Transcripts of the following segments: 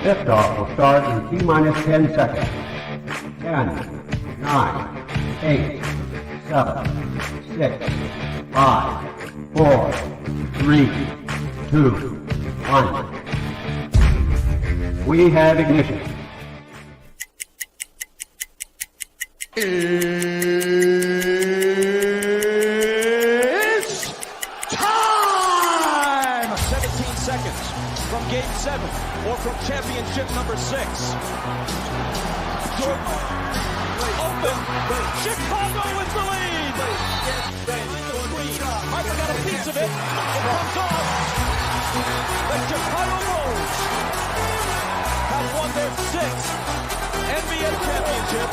Liftoff will start in T-minus 10 seconds. 10, 9, 8, 7, 6, 5, 4, 3, 2, 1. We have ignition. It's time! 17 seconds from Game 7 or from championship number 6. Open! Chicago with the lead! Michael got a piece of it. It comes off. The Chicago Bulls have won their 6th NBA championship.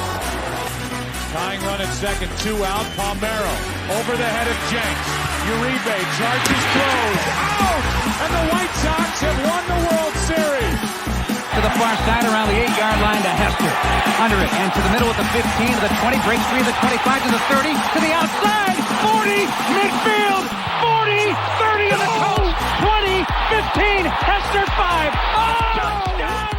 Tying run at second, 2 out. Palmero over the head of Jenks. Uribe charges, throws, out! And the White Sox have won the World Series. To the far side around the 8-yard line to Hester. Under it and to the middle with the 15 to the 20. Breaks free to the 25 to the 30 to the outside. 40 midfield. 40 30 to the coast. 20 15 Hester 5. Oh! Touchdown!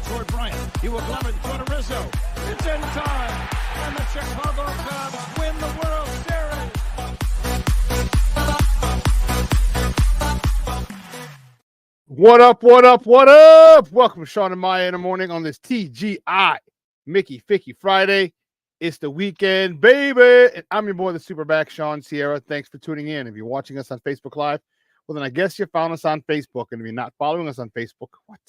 Toward Bryant. He will glove it toward Rizzo. It's in time. And the Chicago Cubs win the World Series. What up, what up, what up? Welcome to Shawn and Maya in the morning on this TGI Mickey Ficky Friday. It's the weekend, baby. And I'm your boy, the SuperBack, Shawn Sierra. Thanks for tuning in. If you're watching us on Facebook Live, well, then I guess you found us on Facebook. And if you're not following us on Facebook, what?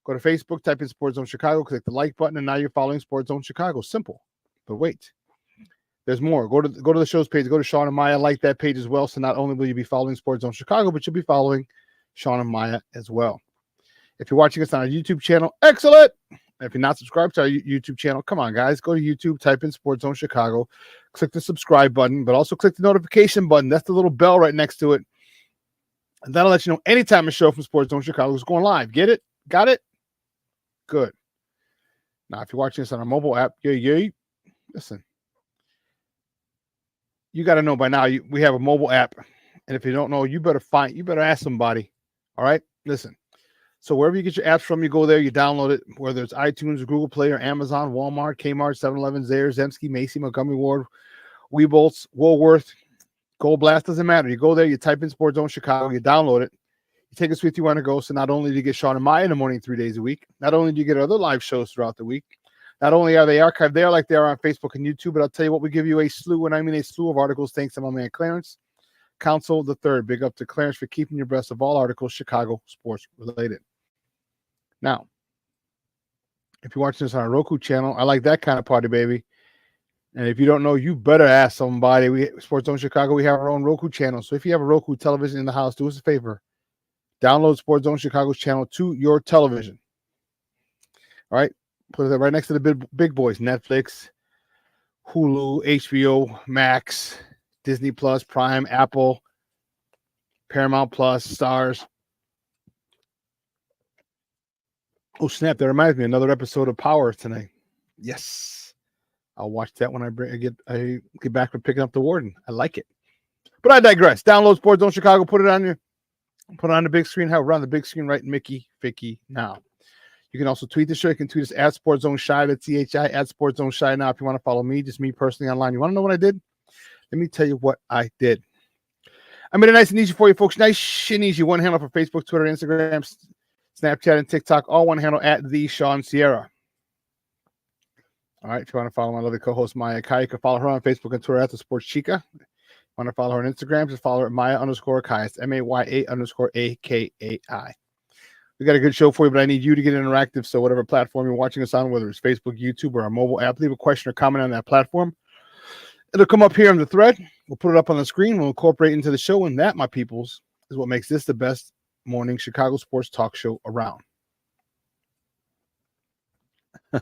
Go to Facebook, type in Sports Zone Chicago, click the like button, and now you're following Sports Zone Chicago. Simple. But wait, there's more. Go to the show's page. Go to Shawn and Maya. Like that page as well. So not only will you be following Sports Zone Chicago, but you'll be following Shawn and Maya as well. If you're watching us on our YouTube channel, excellent. If you're not subscribed to our YouTube channel, come on, guys. Go to YouTube, type in Sports Zone Chicago, click the subscribe button, but also click the notification button. That's the little bell right next to it. And that'll let you know anytime a show from Sports Zone Chicago is going live. Get it? Got it? Good. Now, if you're watching this on our mobile app, listen, you got to know by now, we have a mobile app. And if you don't know, you better ask somebody. All right? Listen. So wherever you get your apps from, you go there, you download it, whether it's iTunes, or Google Play, or Amazon, Walmart, Kmart, 7-Eleven, Zayre, Zemsky, Macy, Montgomery Ward, Weebolts, Woolworth, Gold Blast, doesn't matter. You go there, you type in Sports Zone Chicago, you download it. You take us with you on the go. So not only do you get Shawn and Maya in the morning 3 days a week, not only do you get other live shows throughout the week, not only are they archived there like they are on Facebook and YouTube, but I'll tell you what, we give you a slew, and I mean a slew of articles thanks to my man Clarence, Council the Third. Big up to Clarence for keeping you abreast of all articles Chicago sports related. Now, if you're watching this on our Roku channel, I like that kind of party, baby. And if you don't know, you better ask somebody. Sports Zone Chicago, we have our own Roku channel. So if you have a Roku television in the house, do us a favor. Download Sports Zone Chicago's channel to your television. All right. Put it right next to the big boys. Netflix, Hulu, HBO, Max, Disney Plus, Prime, Apple, Paramount Plus, Stars. Oh, snap. That reminds me. Another episode of Power tonight. Yes. I'll watch that when I get back from picking up the warden. I like it. But I digress. Download Sports Zone Chicago. Put it on the big screen. Have it on the big screen right Mickey Ficky now. You can also tweet the show. You can tweet us at Sports Zone Shy. That's CHI at Sports Zone Shy. Now, if you want to follow me, just me personally online. You want to know what I did? Let me tell you what I did. I made it nice and easy for you folks. Nice and easy. One handle for Facebook, Twitter, Instagram, Snapchat, and TikTok. All one handle at the Shawn Sierra. All right. If you want to follow my lovely co-host Maya Kai, you can follow her on Facebook and Twitter at the Sports Chica. Want to follow her on Instagram, just follow her at Maya_Kai. It's MAYA_AKAI. We got a good show for you, but I need you to get interactive. So whatever platform you're watching us on, whether it's Facebook, YouTube, or our mobile app, leave a question or comment on that platform. It'll come up here on the thread. We'll put it up on the screen. We'll incorporate it into the show. And that, my peoples, is what makes this the best morning Chicago sports talk show around. And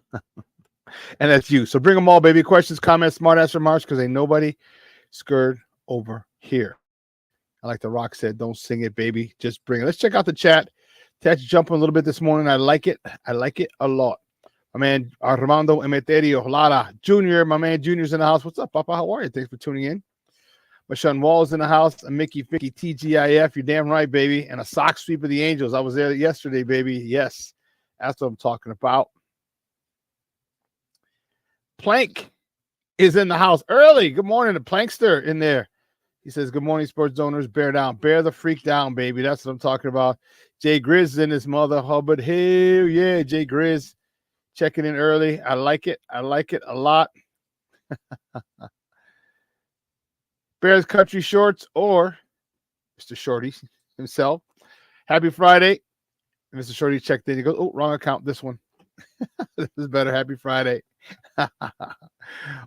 that's you. So bring them all, baby. Questions, comments, smart ass remarks, because ain't nobody scared over here. I like The Rock said, don't sing it, baby. Just bring it. Let's check out the chat. Chat's jumping a little bit this morning. I like it. I like it a lot. My man Armando Emeterio Lara Jr., my man Junior's in the house. What's up, Papa? How are you? Thanks for tuning in. My son Wall's in the house. And Mickey Ficky TGIF. You're damn right, baby. And a sock sweep of the Angels. I was there yesterday, baby. Yes. That's what I'm talking about. Plank is in the house early. Good morning, the Plankster in there. He says, good morning, sports owners. Bear down. Bear the freak down, baby. That's what I'm talking about. Jay Grizz in his mother Hubbard. Hell yeah, Jay Grizz. Checking in early. I like it. I like it a lot. Bears Country Shorts or Mr. Shorty himself. Happy Friday. Mr. Shorty checked in. He goes, oh, wrong account. This one. This is better. Happy Friday.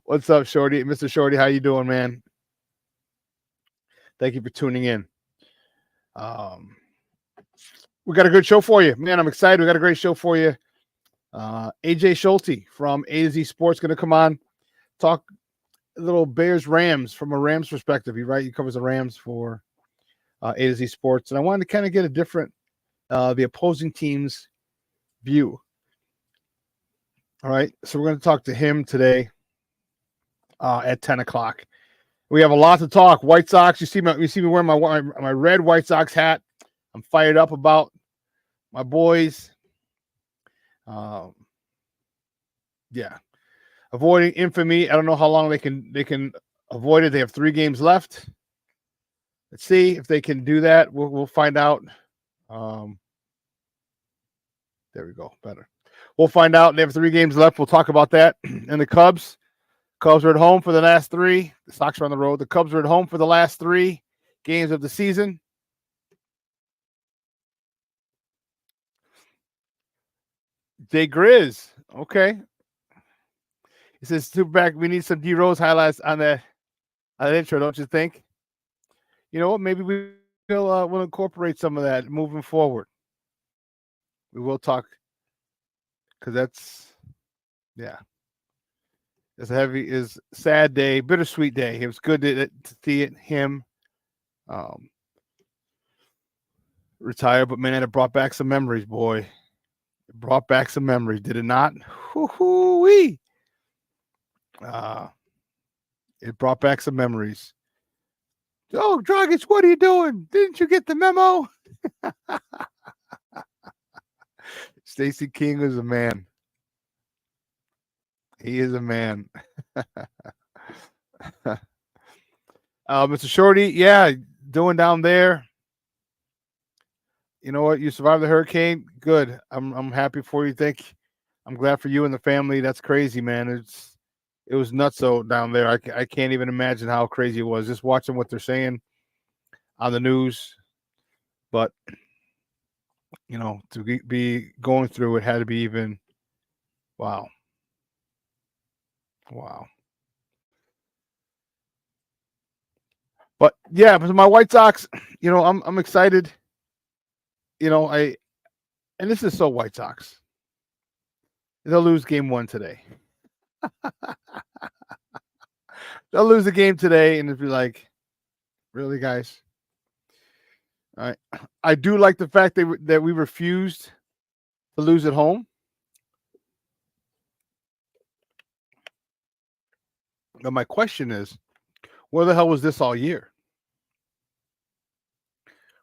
What's up, Shorty? Mr. Shorty, how you doing, man? Thank you for tuning in. We got a good show for you. Man, I'm excited. We got a great show for you. AJ Schulte from A to Z Sports going to come on, talk a little Bears Rams from a Rams perspective. He covers the Rams for A to Z Sports. And I wanted to kind of get a different, the opposing team's view. All right. So we're going to talk to him today at 10 o'clock. We have a lot to talk. White Sox. You see me wearing my red White Sox hat. I'm fired up about my boys. Yeah. Avoiding infamy. I don't know how long they can avoid it. They have 3 games left. Let's see if they can do that. We'll find out. There we go. Better. We'll find out. They have 3 games left. We'll talk about that. And the Cubs. Cubs are at home for the last 3. The Sox are on the road. The Cubs are at home for the last 3 games of the season. Jay Grizz. Okay. He says, SuperBack, we need some D Rose highlights on that intro, don't you think? You know what? Maybe we'll incorporate some of that moving forward. We will talk because that's, yeah. It's sad day, bittersweet day. It was good to see him retire, but man, it brought back some memories, boy. It brought back some memories, did it not? Woo-hoo-wee. It brought back some memories. Oh, Dragic, what are you doing? Didn't you get the memo? Stacey King is a man. He is a man. Mr. Shorty, yeah, doing down there. You know what? You survived the hurricane. Good. I'm happy for you. I'm glad for you and the family. That's crazy, man. It was nutso down there. I can't even imagine how crazy it was. Just watching what they're saying on the news. But you know, to be going through it had to be even. Wow. Wow. But yeah, but my White Sox, you know, I'm excited. You know, and this is so White Sox. They'll lose game 1 today. They'll lose the game today, and it'll be like, really, guys? All right. I do like the fact that we refused to lose at home. But my question is, where the hell was this all year?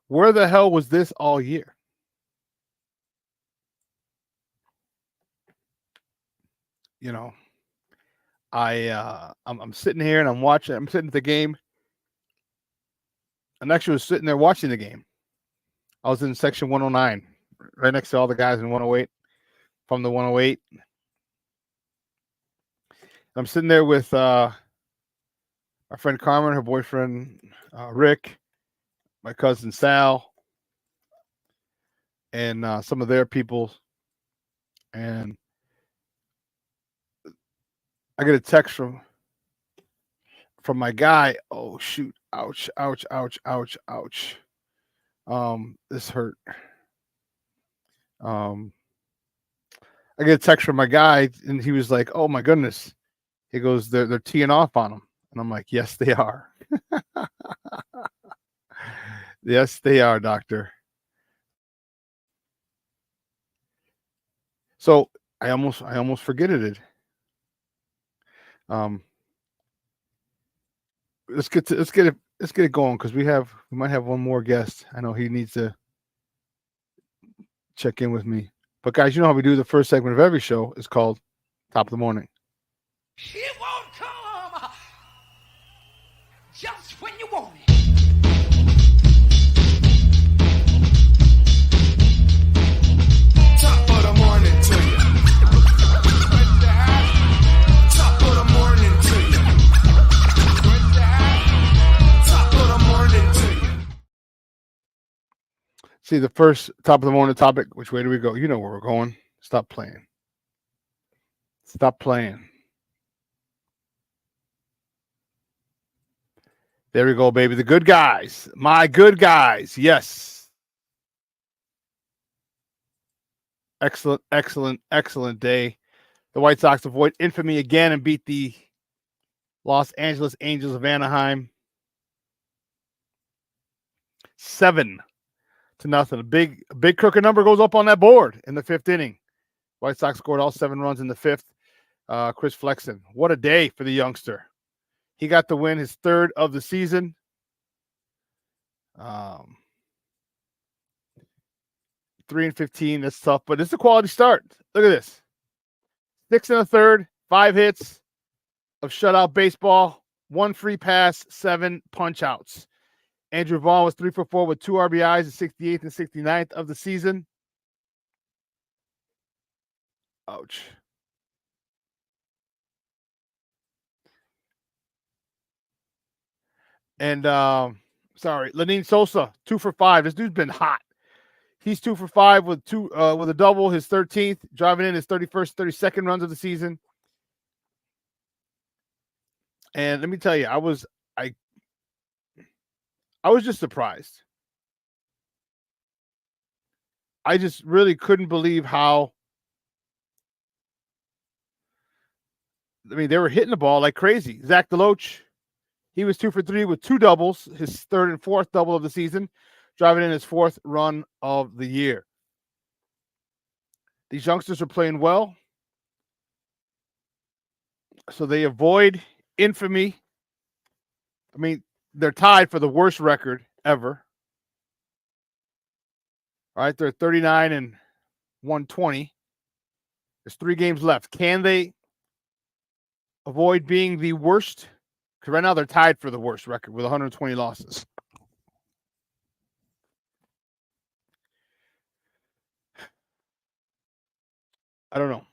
Where the hell was this all year? You know, I'm sitting here and I'm watching. I'm sitting at the game. I actually was sitting there watching the game. I was in section 109, right next to all the guys in 108, from the 108. I'm sitting there with our friend Carmen, her boyfriend Rick, my cousin Sal, and some of their people. And I get a text from my guy. Oh shoot! Ouch! Ouch! Ouch! Ouch! Ouch! This hurt. I get a text from my guy, and he was like, "Oh my goodness!" He goes, "They're teeing off on him," and I'm like, "Yes, they are." Yes, they are, Doctor. So I almost forgetted it. Let's get it going because we might have one more guest. I know he needs to check in with me. But guys, you know how we do the first segment of every show is called Top of the Morning. It won't come just when you want it. Top of the morning to you. Top of the morning to you. Top of the morning to you. See, the first top of the morning topic, which way do we go? You know where we're going. Stop playing. Stop playing. There we go, baby. The good guys. My good guys. Yes. Excellent, excellent, excellent day. The White Sox avoid infamy again and beat the Los Angeles Angels of Anaheim 7-0. A big crooked number goes up on that board in the fifth inning. White Sox scored all 7 runs in the fifth. Chris Flexen. What a day for the youngster. He got the win, his third of the season. 3-15. That's tough, but it's a quality start. Look at this. 6 1/3, 5 hits of shutout baseball, 1 free pass, 7 punch outs. Andrew Vaughn was 3 for 4 with 2 RBIs, the 68th and 69th of the season. Ouch. And Lenine Sosa, 2 for 5. This dude's been hot. He's 2 for 5 with a double, his 13th, driving in his 31st, 32nd runs of the season. And let me tell you, I was just surprised. I just really couldn't believe how. I mean, they were hitting the ball like crazy. Zach DeLoach, he was 2 for 3 with 2 doubles, his 3rd and 4th double of the season, driving in his 4th run of the year. These youngsters are playing well, so they avoid infamy. I mean, they're tied for the worst record ever. All right, they're 39-120. There's 3 games left. Can they avoid being the worst? Because right now they're tied for the worst record with 120 losses. I don't know.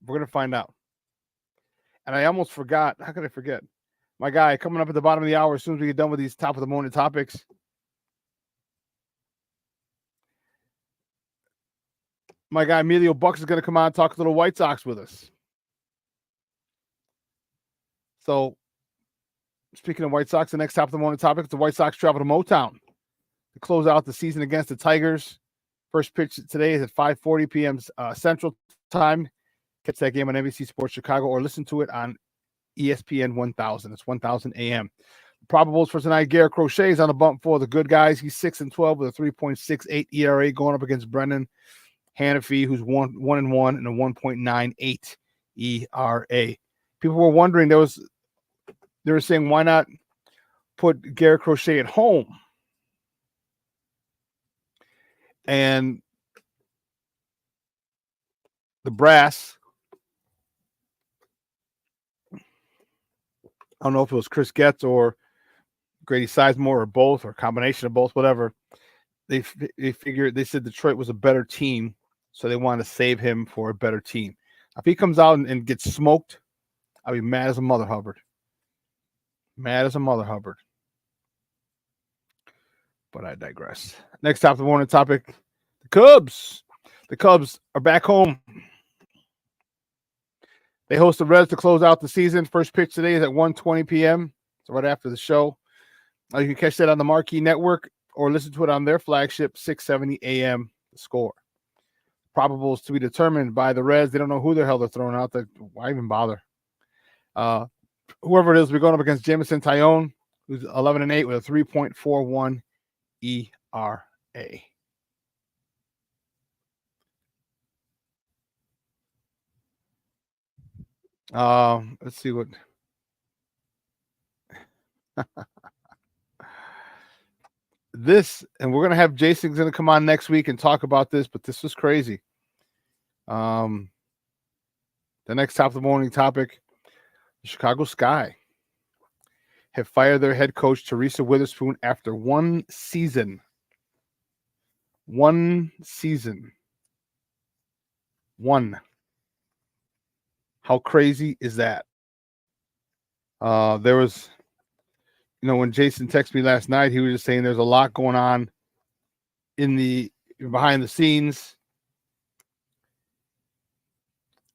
We're going to find out. And I almost forgot. How could I forget? My guy coming up at the bottom of the hour as soon as we get done with these top of the morning topics. My guy Emilio Bucks is going to come on and talk a little White Sox with us. So, speaking of White Sox, the next top of the morning topic is the White Sox travel to Motown to close out the season against the Tigers. First pitch today is at 5:40 p.m. Central Time. Catch that game on NBC Sports Chicago or listen to it on ESPN 1000. It's 1000 a.m. Probables for tonight, Garrett Crochet is on the bump for the good guys. He's 6-12 with a 3.68 ERA going up against Brendan Hanafy, who's 1-1 and a 1.98 ERA. People were wondering, they were saying, why not put Garrett Crochet at home? And the brass, I don't know if it was Chris Getz or Grady Sizemore or both or a combination of both, whatever. They figured, they said Detroit was a better team, so they wanted to save him for a better team. If he comes out and gets smoked, I'll be mad as a mother Hubbard. Mad as a mother Hubbard. But I digress. Next top of the morning topic, the Cubs. The Cubs are back home. They host the Reds to close out the season. First pitch today is at 1:20 p.m. So right after the show. You can catch that on the Marquee Network or listen to it on their flagship, 670 a.m. The Score. Probables to be determined by the Reds. They don't know who the hell they're throwing out. Why even bother? Whoever it is, we're going up against Jameson Tyone, who's 11-8 with a 3.41 Let's see what. This, and we're gonna have Jason's gonna come on next week and talk about this, but this was crazy. The next top of the morning topic: the Chicago Sky have fired their head coach Teresa Witherspoon after one season. One season. One. How crazy is that? There was, when Jason texted me last night, he was just saying there's a lot going on in the behind the scenes.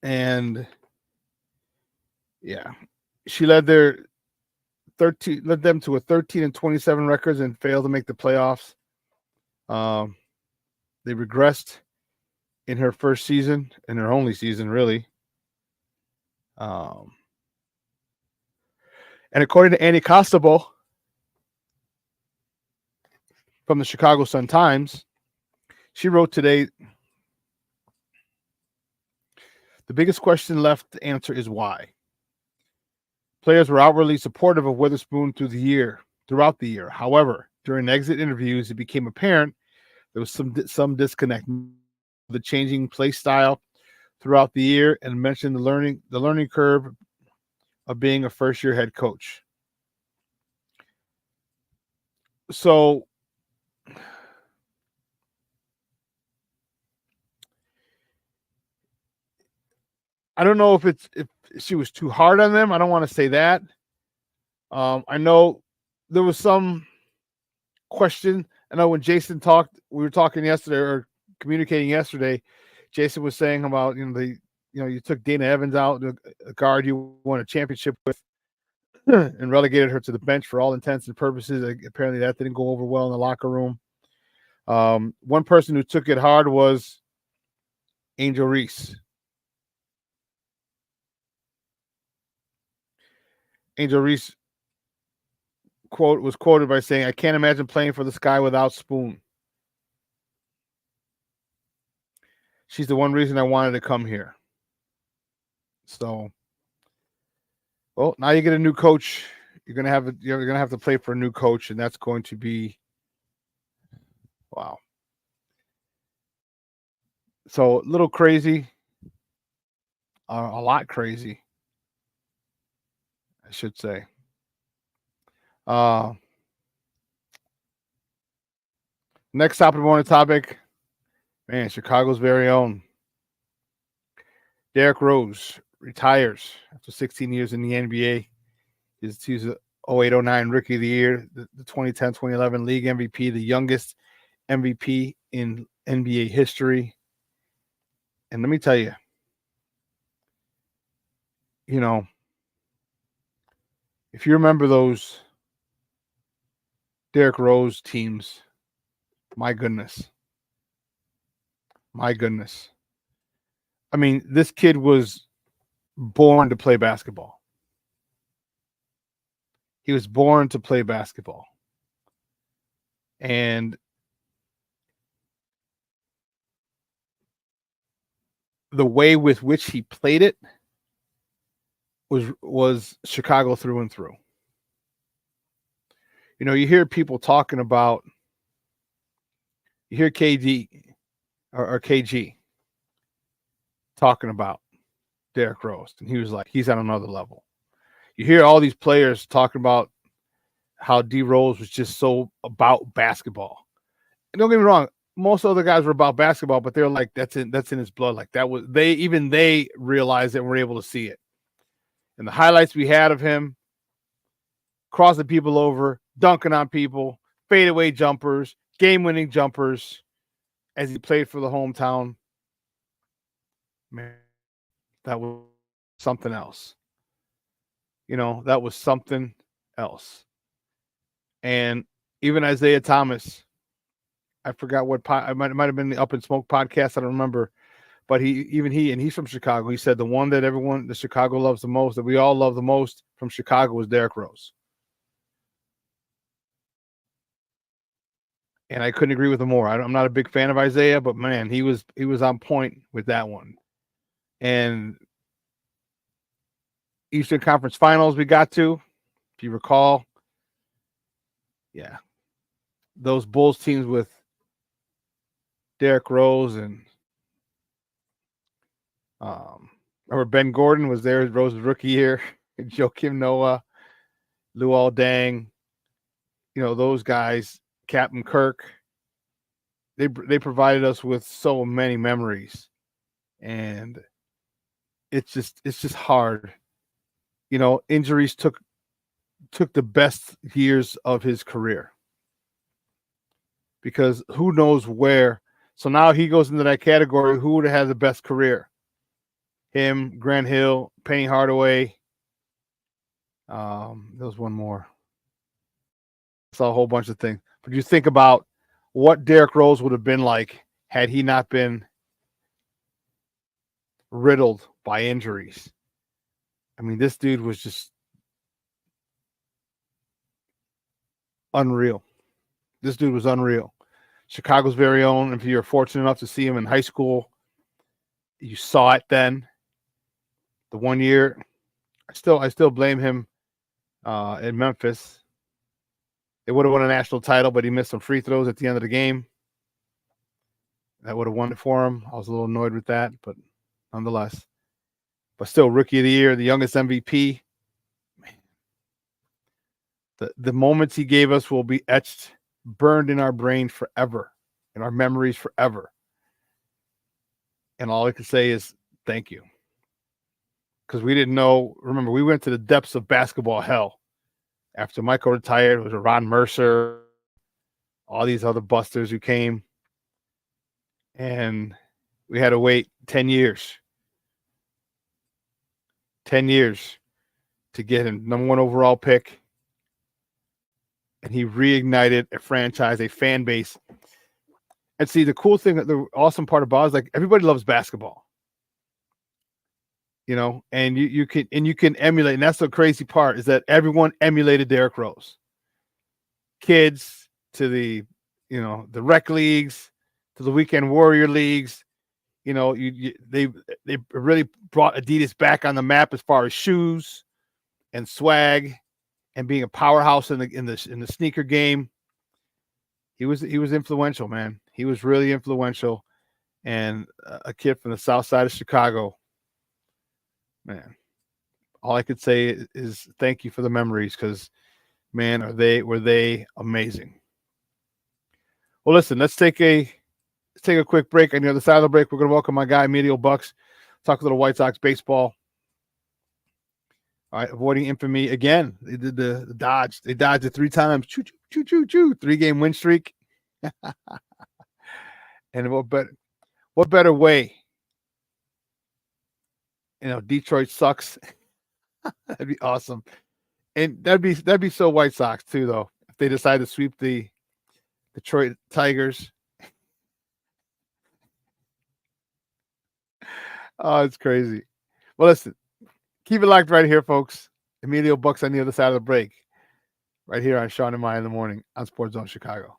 And yeah, she led them to a 13-27 records and failed to make the playoffs. They regressed in her first season, in her only season, really. And according to Annie Costable from the Chicago Sun-Times, she wrote today, the biggest question left to answer is why. Players were outwardly supportive of Witherspoon throughout the year. However, during exit interviews, it became apparent there was some disconnect. The changing play style throughout the year, and mentioned the learning curve of being a first-year head coach. So I don't know if she was too hard on them. I don't want to say that. I know there was some question. I know when Jason we were talking yesterday or communicating yesterday. Jason was saying about you took Dana Evans out, a guard you won a championship with, and relegated her to the bench for all intents and purposes. Apparently that didn't go over well in the locker room. One person who took it hard was Angel Reese. Angel Reese was quoted by saying, "I can't imagine playing for the Sky without Spoon. She's the one reason I wanted to come here." So, well, now you get a new coach. You're gonna have to play for a new coach, and that's going to be wow. So a little crazy, a lot crazy, I should say. Next top of the morning topic, man, Chicago's very own Derrick Rose retires after 16 years in the NBA. He's the 08-09 Rookie of the Year, the 2010-2011 League MVP, the youngest MVP in NBA history. And let me tell you, if you remember those Derrick Rose teams, my goodness. I mean, this kid was born to play basketball. He was born to play basketball. And the way with which he played it was Chicago through and through. You hear people talking about, you hear KD or KG talking about Derrick Rose, and he was like, he's on another level. You hear all these players talking about how D Rose was just so about basketball. And don't get me wrong, most other guys were about basketball, but they're like, that's in his blood. Like that was they realized it and were able to see it. And the highlights we had of him crossing people over, dunking on people, fadeaway jumpers, game-winning jumpers as he played for the hometown. Man, that was something else. That was something else. And even Isaiah Thomas, I forgot what it might have been the Up in Smoke podcast. I don't remember. But he's from Chicago. He said the one that the Chicago loves the most, that we all love the most from Chicago, was Derrick Rose. And I couldn't agree with him more. I'm not a big fan of Isaiah, but man, he was on point with that one. And Eastern Conference Finals we got to, if you recall. Yeah. Those Bulls teams with Derrick Rose and remember Ben Gordon was there, Rose's rookie year, Joakim Noah, Luol Deng, those guys, Captain Kirk. They provided us with so many memories, and it's just hard. Injuries took the best years of his career, because who knows where. So now he goes into that category. Who would have had the best career? Him, Grant Hill, Penny Hardaway. There was one more. I saw a whole bunch of things. But you think about what Derrick Rose would have been like had he not been riddled by injuries. I mean, this dude was just unreal. This dude was unreal. Chicago's very own. If you're fortunate enough to see him in high school, you saw it then. The 1 year, I still blame him in Memphis. They would have won a national title, but he missed some free throws at the end of the game. That would have won it for him. I was a little annoyed with that, but nonetheless. But still, Rookie of the Year, the youngest MVP. Man. The moments he gave us will be etched, burned in our brain forever, in our memories forever. And all I can say is thank you. Because we didn't know. Remember, we went to the depths of basketball hell. After Michael retired, it was Ron Mercer, all these other busters who came. And we had to wait 10 years. 10 years to get him number 1 overall pick. And he reignited a franchise, a fan base. And see, the cool thing, the awesome part about it is, like, everybody loves basketball. And you can emulate, and that's the crazy part, is that everyone emulated Derrick Rose. Kids to the rec leagues, to the weekend warrior leagues. They really brought Adidas back on the map as far as shoes and swag and being a powerhouse in the sneaker game. He was influential, man. He was really influential, and a kid from the south side of Chicago. Man, all I could say is thank you for the memories, because, man, were they amazing. Well, listen, let's take a quick break. On the other side of the break, we're going to welcome my guy, Emilio Bucks, talk a little White Sox baseball. All right, avoiding infamy again. They did the dodge. They dodged it 3 times. Choo, choo, choo, choo. 3-game win streak. And what better way? Detroit sucks. That'd be awesome. And that'd be so White Sox too, though, if they decide to sweep the Detroit Tigers. Oh, it's crazy. Well, listen, keep it locked right here, folks. Emilio Bucks on the other side of the break. Right here on Shawn and Maya in the morning on Sports Zone Chicago.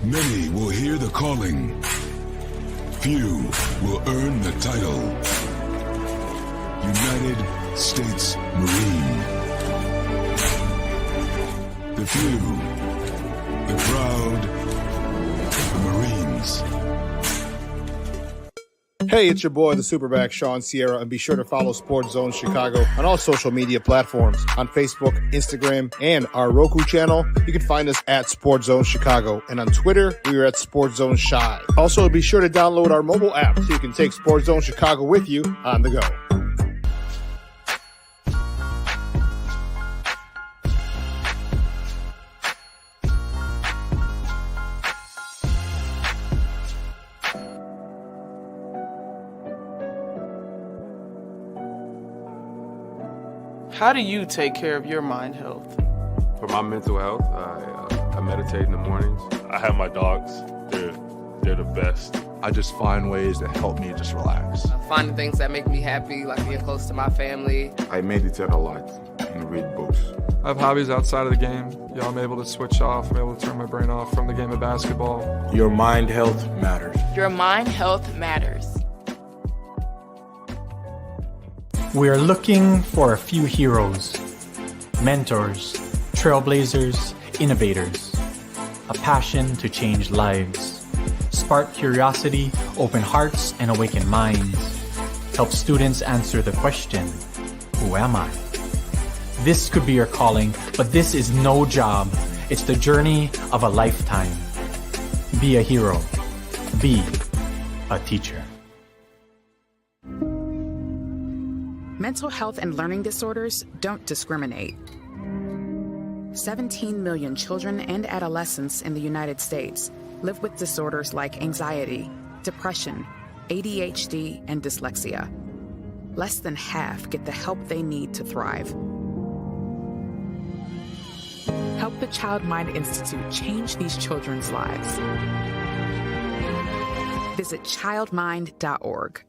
Many will hear the calling. Few will earn the title. United States Marine. The few, the proud, the Marines. Hey, it's your boy, the SuperBack, Shawn, and be sure to follow Sports Zone Chicago on all social media platforms, on Facebook, Instagram, and our Roku channel. You can find us at Sports Zone Chicago, and on Twitter, we are at Sports Zone Shy. Also, be sure to download our mobile app so you can take Sports Zone Chicago with you on the go. How do you take care of your mind health? For my mental health, I meditate in the mornings. I have my dogs. They're the best. I just find ways that help me just relax. Finding things that make me happy, like being close to my family. I meditate a lot and read books. I have hobbies outside of the game. I'm able to switch off. I'm able to turn my brain off from the game of basketball. Your mind health matters. Your mind health matters. We are looking for a few heroes, mentors, trailblazers, innovators, a passion to change lives, spark curiosity, open hearts, and awaken minds, help students answer the question, who am I? This could be your calling, but this is no job. It's the journey of a lifetime. Be a hero. Be a teacher. Mental health and learning disorders don't discriminate. 17 million children and adolescents in the United States live with disorders like anxiety, depression, ADHD, and dyslexia. Less than half get the help they need to thrive. Help the Child Mind Institute change these children's lives. Visit childmind.org.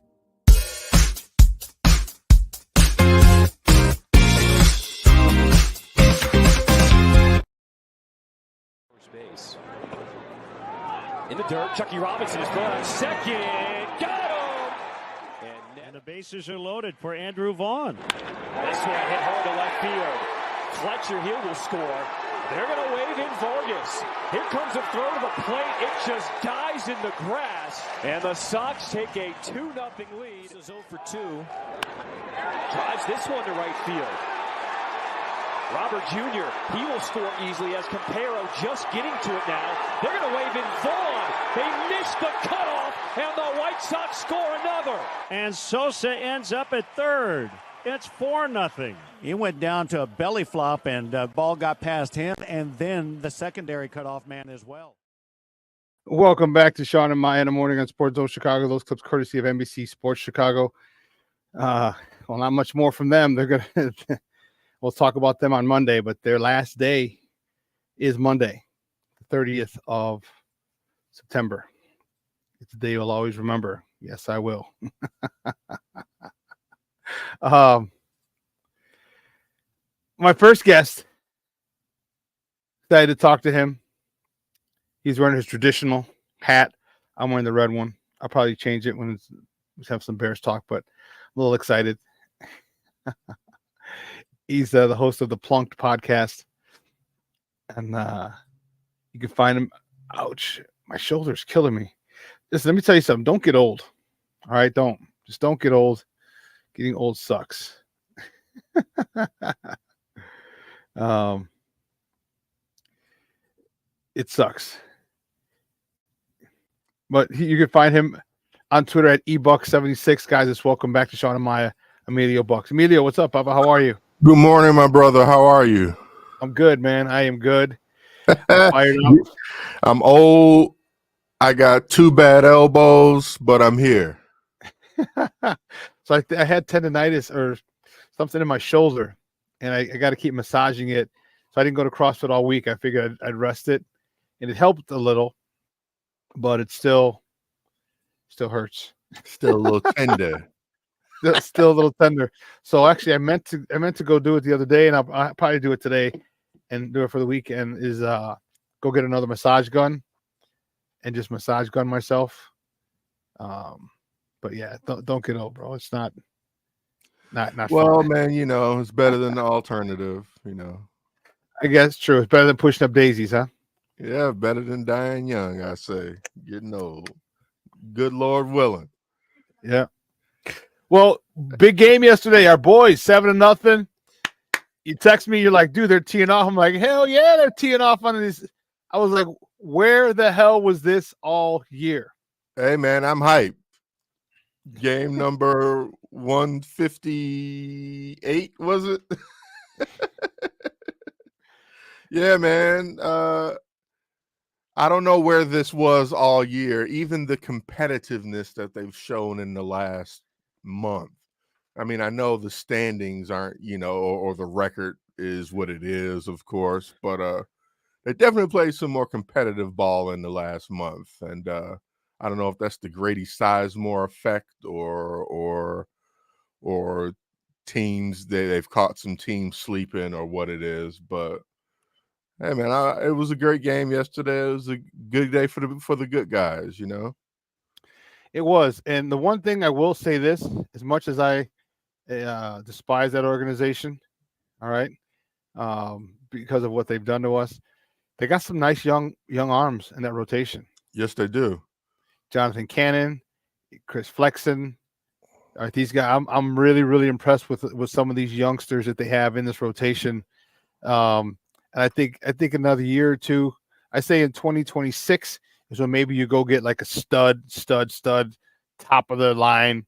Base. In the dirt, Chucky Robinson is going on second. Got him! And the bases are loaded for Andrew Vaughn. This one hit hard to left field. Fletcher Hill will score. They're going to wave in Vargas. Here comes a throw to the plate. It just dies in the grass. And the Sox take a 2-0 lead. This is 0 for 2. Drives this one to right field. Robert Jr., he will score easily as Campero just getting to it now. They're going to wave in Vaughn. They missed the cutoff, and the White Sox score another. And Sosa ends up at third. It's 4-0. He went down to a belly flop, and the ball got past him, and then the secondary cutoff man as well. Welcome back to Shawn and Maya in the morning on Sports Zone Chicago. Those clips courtesy of NBC Sports Chicago. Well, not much more from them. They're going to... We'll talk about them on Monday, but their last day is Monday, the 30th of September. It's a day you'll always remember. Yes, I will. My first guest, excited to talk to him. He's wearing his traditional hat. I'm wearing the red one. I'll probably change it when we have some Bears talk, but I'm a little excited. He's the host of the Plunked podcast, and you can find him. Ouch, my shoulder's killing me. Listen, let me tell you something. Don't get old. All right, don't get old. Getting old sucks. It sucks. But you can find him on Twitter at ebuck76. Guys, it's welcome back to Shawn and Maya. Emilio Bucks. Emilio, what's up, Papa? How are you? Good morning, my brother. How are you? I'm good, man. I am good. I'm fired up. I'm old. I got 2 bad elbows, but I'm here. So I had tendonitis or something in my shoulder, and I got to keep massaging it. So I didn't go to CrossFit all week. I figured I'd rest it, and it helped a little, but it still hurts. Still a little tender. Still a little tender. So actually, I meant to go do it the other day, and I'll probably do it today and do it for the weekend. Is go get another massage gun and just massage gun myself. But yeah, don't get old, bro. It's not well, fun. Man. It's better than the alternative. I guess true. It's better than pushing up daisies, huh? Yeah, better than dying young. I say getting old. Good Lord willing. Yeah. Well, big game yesterday. Our boys 7-0. You text me, you're like, dude, they're teeing off. I'm like, hell yeah, they're teeing off on this. I was like, where the hell was this all year? Hey, man, I'm hyped. Game number 158, was it? Yeah, man. I don't know where this was all year, even the competitiveness that they've shown in the last month. I mean, I know the standings aren't, or the record is what it is, of course, but they definitely played some more competitive ball in the last month. And I don't know if that's the Grady Sizemore effect or teams they've caught some teams sleeping or what it is, but hey, man, it was a great game yesterday. It was a good day for the good guys, It was. And the one thing I will say this, as much as I despise that organization, all right, because of what they've done to us, they got some nice young arms in that rotation. Yes, they do. Jonathan Cannon, Chris Flexen. All right, these guys, I'm really, really impressed with some of these youngsters that they have in this rotation. And I think another year or two, I say in 2026 is when maybe you go get like a stud, top of the line,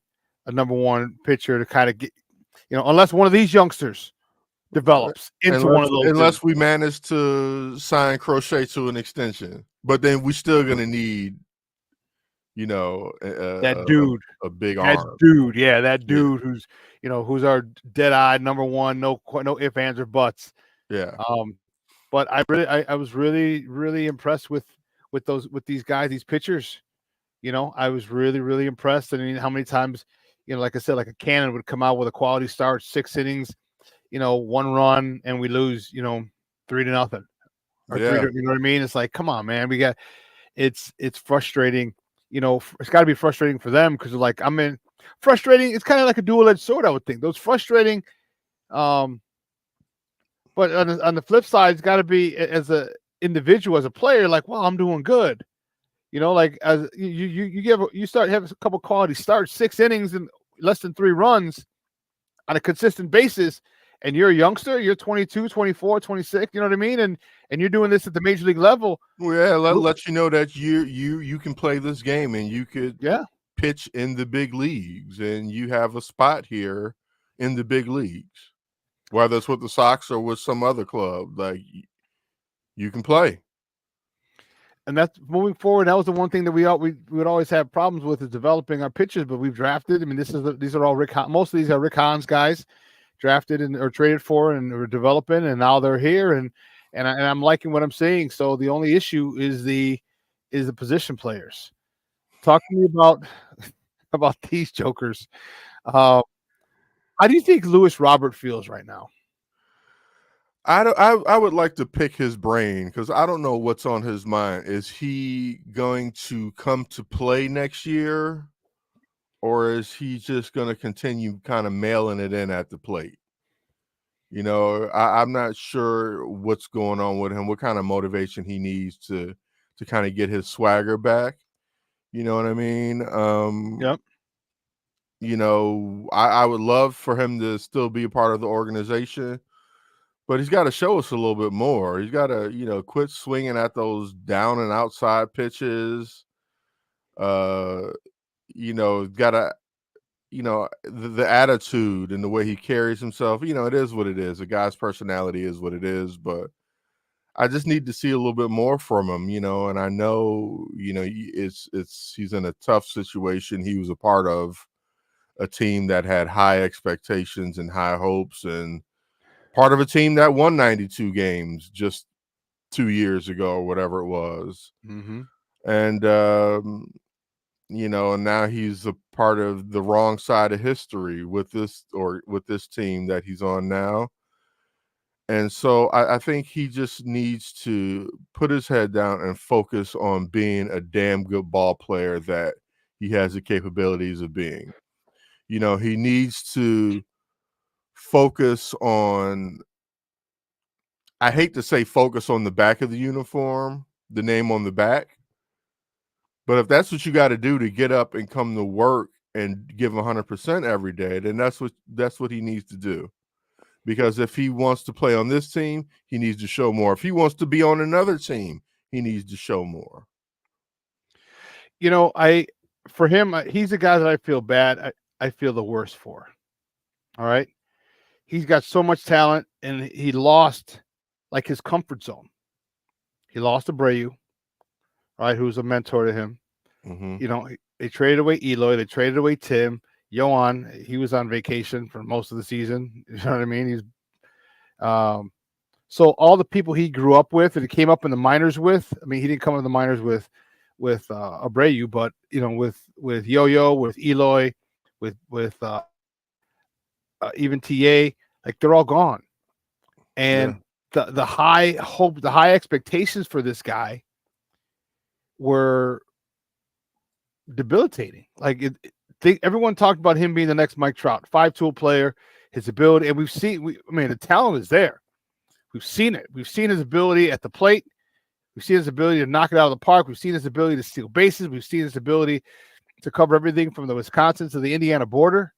a number one pitcher to kind of get, unless one of these youngsters develops into one of those. Unless we manage to sign Crochet to an extension, but then we're still going to need, that dude, a big that arm. dude, yeah, that dude who's our dead-eyed number one, no ifs, ands, or buts. Yeah. But I was really impressed with these guys, these pitchers. I was really impressed. I mean, how many times, like I said, like a Cannon would come out with a quality start, 6 innings, 1 run, and we lose, 3-0 or 3. You know what I mean? It's like, come on, man, it's frustrating. It's got to be frustrating for them because like frustrating. It's kind of like a dual-edged sword, I would think. Those frustrating. But on the flip side, it's got to be as a individual, as a player, like, wow, I'm doing good. Like as you start having a couple quality starts, 6 innings and less than 3 runs on a consistent basis, and you're a youngster, you're 22, 24, 26, you know what I mean? And you're doing this at the major league level. Well, yeah, let you know that you can play this game and you could pitch in the big leagues and you have a spot here in the big leagues. Whether it's with the Sox or with some other club, like you can play. And that's moving forward. That was the one thing that we would always have problems with is developing our pitchers. But we've drafted. I mean, these are all most of these are Rick Hahn's guys, drafted or traded for and are developing, and now they're here. And I'm liking what I'm seeing. So the only issue is the position players. Talk to me about these jokers. How do you think Luis Robert feels right now? I would like to pick his brain because I don't know what's on his mind. Is he going to come to play next year, or is he just going to continue kind of mailing it in at the plate? I'm not sure what's going on with him, what kind of motivation he needs to kind of get his swagger back. You know what I mean? Yep. I would love for him to still be a part of the organization, but he's got to show us a little bit more. He's got to, quit swinging at those down and outside pitches. Got to, the attitude and the way he carries himself, it is what it is. A guy's personality is what it is, but I just need to see a little bit more from him, and I know, he's in a tough situation. He was a part of a team that had high expectations and high hopes, and part of a team that won 92 games just 2 years ago or whatever it was. Mm-hmm. And, and now he's a part of the wrong side of history with this team that he's on now. And so I think he just needs to put his head down and focus on being a damn good ball player that he has the capabilities of being. He needs to focus on, I hate to say focus on the back of the uniform, the name on the back. But if that's what you got to do to get up and come to work and give 100% every day, then that's what he needs to do. Because if he wants to play on this team, he needs to show more. If he wants to be on another team, he needs to show more. You know, for him, he's a guy that I feel bad. I feel the worst for. All right. He's got so much talent, and he lost like his comfort zone. He lost Abreu, right, who's a mentor to him. Mm-hmm. You know, they traded away Eloy. They traded away Tim. Yohan, he was on vacation for most of the season. You know what I mean? He's so all the people he grew up with and he came up in the minors with. I mean, he didn't come in the minors with Abreu, but you know, with Yo-Yo, with Eloy, with even TA, like they're all gone. And the high hope, the high expectations for this guy were debilitating. Like everyone talked about him being the next Mike Trout, 5-tool player, his ability, and we've seen. The talent is there. We've seen it. We've seen his ability at the plate. We've seen his ability to knock it out of the park. We've seen his ability to steal bases. We've seen his ability to cover everything from the Wisconsin to the Indiana border,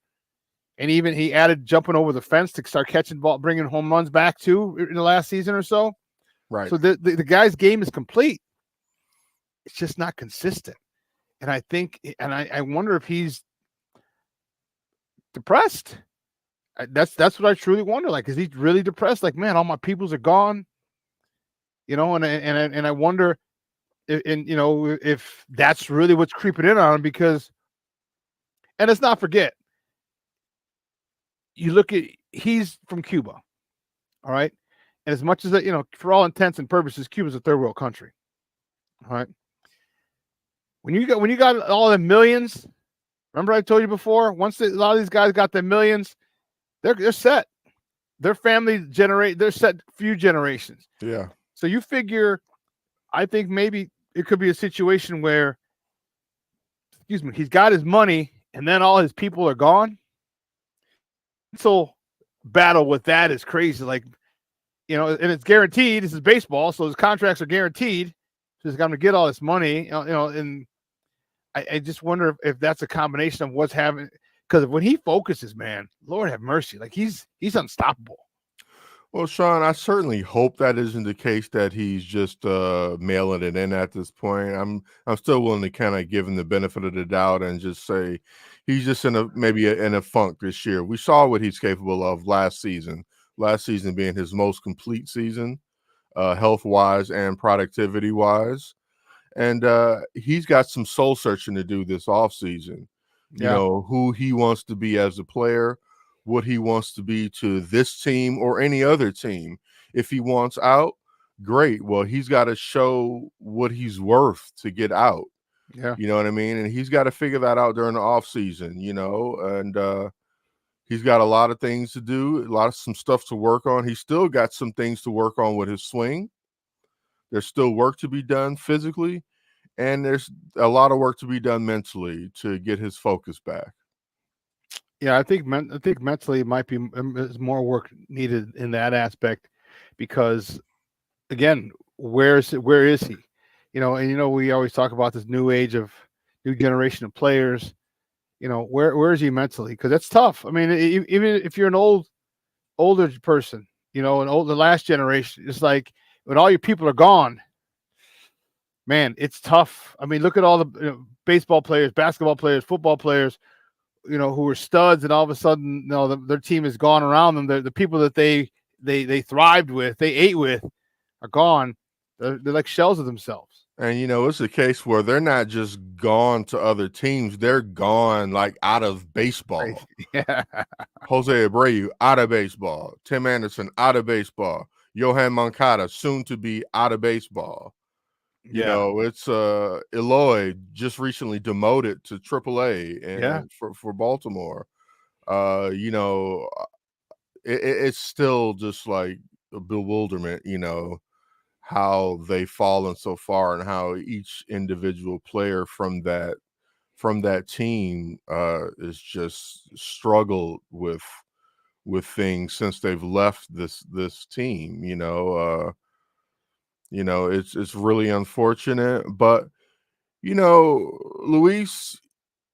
and even he added jumping over the fence to start catching ball, bringing home runs back too in the last season or so. Right. So the guy's game is complete. It's just not consistent. And I think, and I wonder if he's depressed. That's what I truly wonder. Like, is he really depressed? Like, man, all my peoples are gone. You know, and I wonder, if that's really what's creeping in on him. Because, and let's not forget, you look at he's from Cuba, all right. And as much as that, for all intents and purposes, Cuba's a third world country, all right. When you got all the millions, remember I told you before, once a lot of these guys got the millions, they're set. Their family they're set few generations. Yeah. So you figure, I think maybe it could be a situation where, he's got his money and then all his people are gone. So battle with that is crazy. Like, and it's guaranteed. This is baseball, so his contracts are guaranteed. So he's going to get all this money, and I just wonder if that's a combination of what's happening. Because when he focuses, man, Lord have mercy, like he's unstoppable. Well, Shawn, I certainly hope that isn't the case, that he's just mailing it in at this point. I'm still willing to kind of give him the benefit of the doubt and just say he's just in a funk this year. We saw what he's capable of last season being his most complete season, health-wise and productivity-wise. And he's got some soul searching to do this offseason. You know, who he wants to be as a player, what he wants to be to this team or any other team. If he wants out, great. Well, he's got to show what he's worth to get out. Yeah. You know what I mean? And he's got to figure that out during the offseason, and he's got a lot of things to do, some stuff to work on. He's still got some things to work on with his swing. There's still work to be done physically, and there's a lot of work to be done mentally to get his focus back. Yeah, I think mentally might be more work needed in that aspect, because again, where is he? And we always talk about this new generation of players. Where is he mentally? Because that's tough. I mean, even if you're an older person, the last generation, it's like when all your people are gone, man, it's tough. I mean, look at all the baseball players, basketball players, football players, who were studs, and all of a sudden, their team is gone around them. The people that they thrived with, they ate with, are gone. They're like shells of themselves. And, it's a case where they're not just gone to other teams. They're gone, like, out of baseball. Yeah. Jose Abreu, out of baseball. Tim Anderson, out of baseball. Yohan Moncada, soon to be out of baseball. It's Eloy, just recently demoted to AAA and for Baltimore. It's still just like a bewilderment, how they've fallen so far and how each individual player from that team is just struggled with things since they've left this team. It's really unfortunate, but Luis,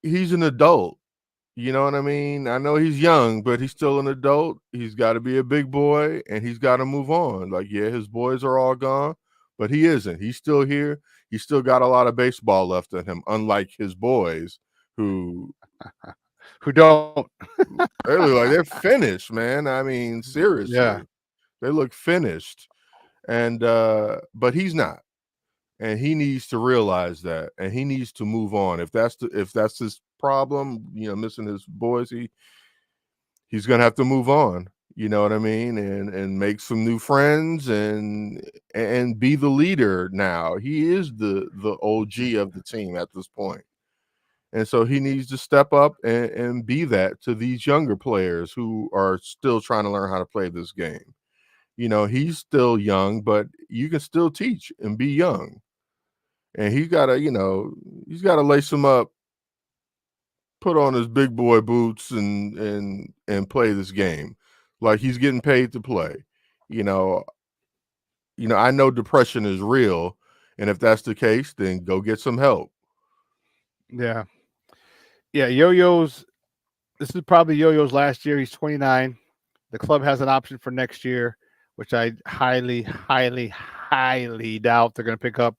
he's an adult. You know what I mean? I know he's young, but he's still an adult. He's got to be a big boy, and he's got to move on. Like, yeah, his boys are all gone, but he isn't. He's still here. He's still got a lot of baseball left in him, unlike his boys who don't. they look like they're finished, man. I mean, seriously. Yeah. They look finished. And but he's not. And he needs to realize that, and he needs to move on. If that's his problem, missing his boys, he's gonna have to move on. You know what I mean? And make some new friends and be the leader now. He is the OG of the team at this point. And so he needs to step up and be that to these younger players who are still trying to learn how to play this game. He's still young, but you can still teach and be young. And he's got to lace him up, put on his big boy boots and play this game like he's getting paid to play. I know depression is real, and if that's the case, then go get some help. Yeah. Yeah, Yo-Yo's, this is probably Yo-Yo's last year. He's 29. The club has an option for next year, which I highly, highly, highly doubt they're going to pick up.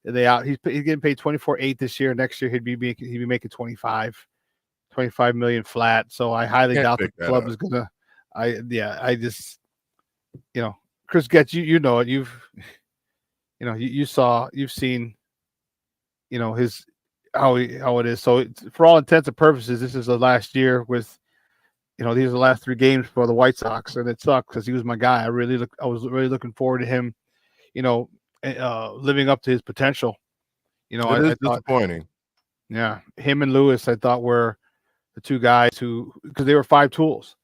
He's getting paid 24.8 this year. Next year he'd be making 25 million flat. So I highly doubt the club is gonna. I just, Chris Getz, you know it. You've seen, his how it is. So for all intents and purposes, this is the last year with, these are the last 3 games for the White Sox, and it sucked because he was my guy. I was really looking forward to him, living up to his potential. It is disappointing. Yeah, him and Lewis, I thought, were the 2 guys because they were 5 tools.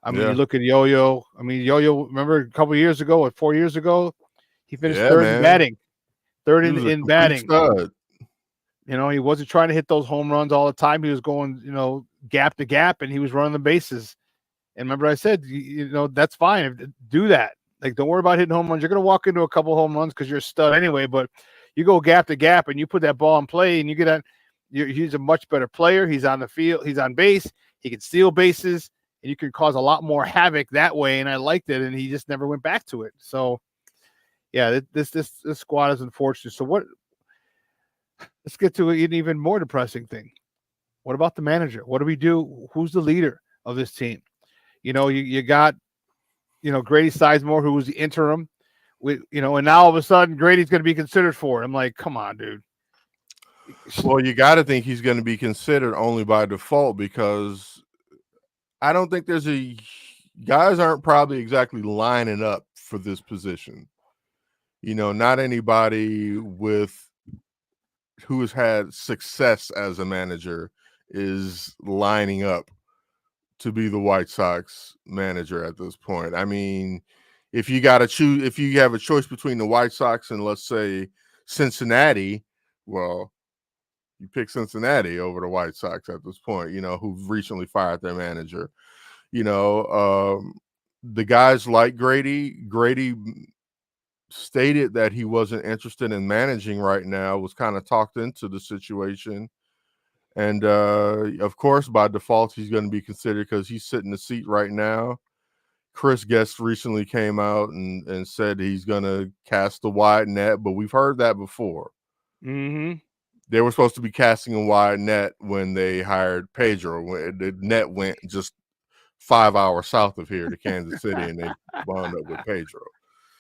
I mean, you look at Yo-Yo. I mean, Yo-Yo, remember a couple of years ago, or 4 years ago, he finished third in batting. Third in batting. Stud. He wasn't trying to hit those home runs all the time. He was going, gap to gap, and he was running the bases. And remember, I said, that's fine. Do that. Like, don't worry about hitting home runs. You're going to walk into a couple home runs because you're a stud anyway. But you go gap to gap, and you put that ball in play, and you get on. He's a much better player. He's on the field. He's on base. He can steal bases, and you can cause a lot more havoc that way. And I liked it, and he just never went back to it. So, yeah, this squad is unfortunate. So let's get to an even more depressing thing. What about the manager? What do we do? Who's the leader of this team? You got, Grady Sizemore, who was the interim. And now all of a sudden Grady's going to be considered for it. I'm like, come on, dude. Well, you got to think he's going to be considered only by default because I don't think guys aren't probably exactly lining up for this position. Not anybody who has had success as a manager is lining up to be the White Sox manager at this point. I mean, if you have a choice between the White Sox and, let's say, Cincinnati, well, you pick Cincinnati over the White Sox at this point, who've recently fired their manager. The guys like Grady stated that he wasn't interested in managing right now, was kind of talked into the situation. And, of course, by default, he's going to be considered because he's sitting in the seat right now. Chris Guest recently came out and said he's going to cast the wide net, but we've heard that before. Mm-hmm. They were supposed to be casting a wide net when they hired Pedro. When the net went just 5 hours south of here to Kansas City, and they wound up with Pedro.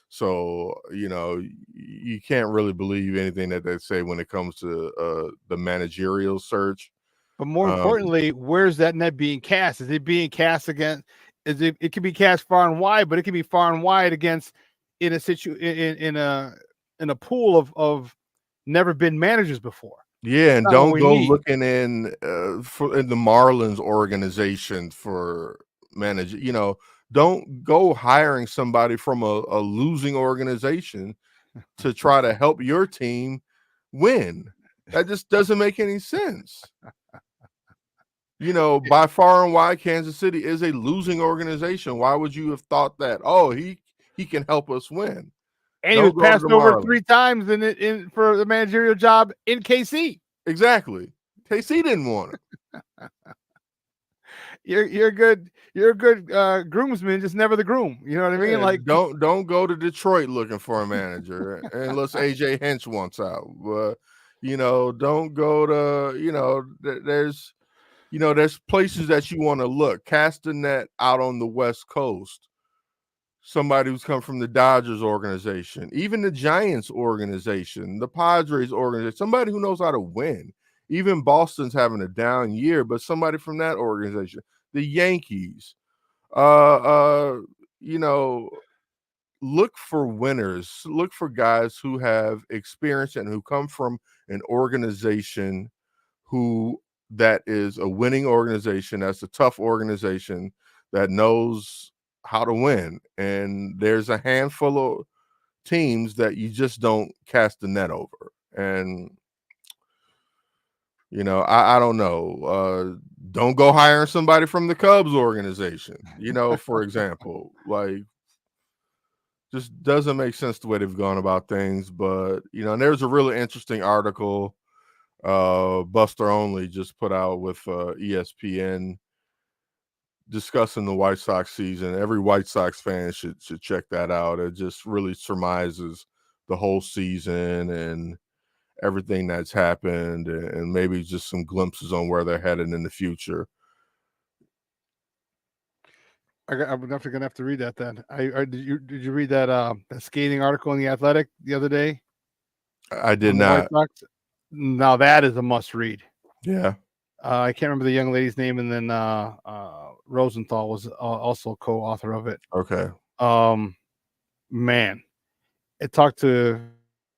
So, you can't really believe anything that they say when it comes to the managerial search. But more importantly, where's that net being cast? Is it being cast against? It can be cast far and wide, but it can be far and wide against in a pool of never been managers before. Yeah, and don't go looking in the Marlins organization for manager. Don't go hiring somebody from a losing organization to try to help your team win. That just doesn't make any sense. By far and wide, Kansas City is a losing organization. Why would you have thought that? Oh, he can help us win. And he was passed over 3 times in for the managerial job in KC. Exactly. KC didn't want it. you're a good groomsman, just never the groom. You know what I mean? Yeah, Like, don't go to Detroit looking for a manager unless AJ Hinch wants out. But don't go to there's places that you want to look. Cast the net out on the West Coast. Somebody who's come from the Dodgers organization, even the Giants organization, the Padres organization, somebody who knows how to win. Even Boston's having a down year, but somebody from that organization, the Yankees, look for winners, look for guys who have experience and who come from an organization that is a winning organization, that's a tough organization that knows how to win. And there's a handful of teams that you just don't cast the net over. And I don't know. Don't go hiring somebody from the Cubs organization, for example. Like, just doesn't make sense the way they've gone about things. But, and there's a really interesting article Buster Only just put out with ESPN discussing the White Sox season. Every White Sox fan should check that out. It just really surmises the whole season and everything that's happened, and maybe just some glimpses on where they're headed in the future. I'm definitely gonna have to read that then. Did you read that skating article in the Athletic the other day? I did not. Now that is a must read. Yeah. I can't remember the young lady's name, and then Rosenthal was also co-author of it. Okay. Man, it talked to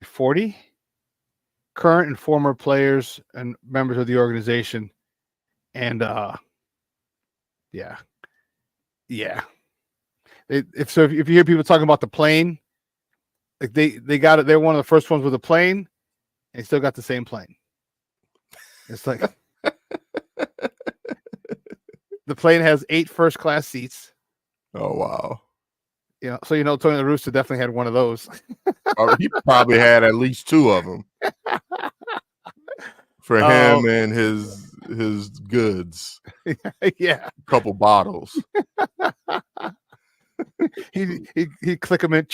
40 current and former players and members of the organization, and yeah. If you hear people talking about the plane, like they got it, they're one of the first ones with a plane, and they still got the same plane. It's like the plane has 8 first-class seats. Oh wow! So Tony La Russa definitely had one of those. He probably had at least 2 of them for him and his goods. Yeah, a couple bottles. he click them in.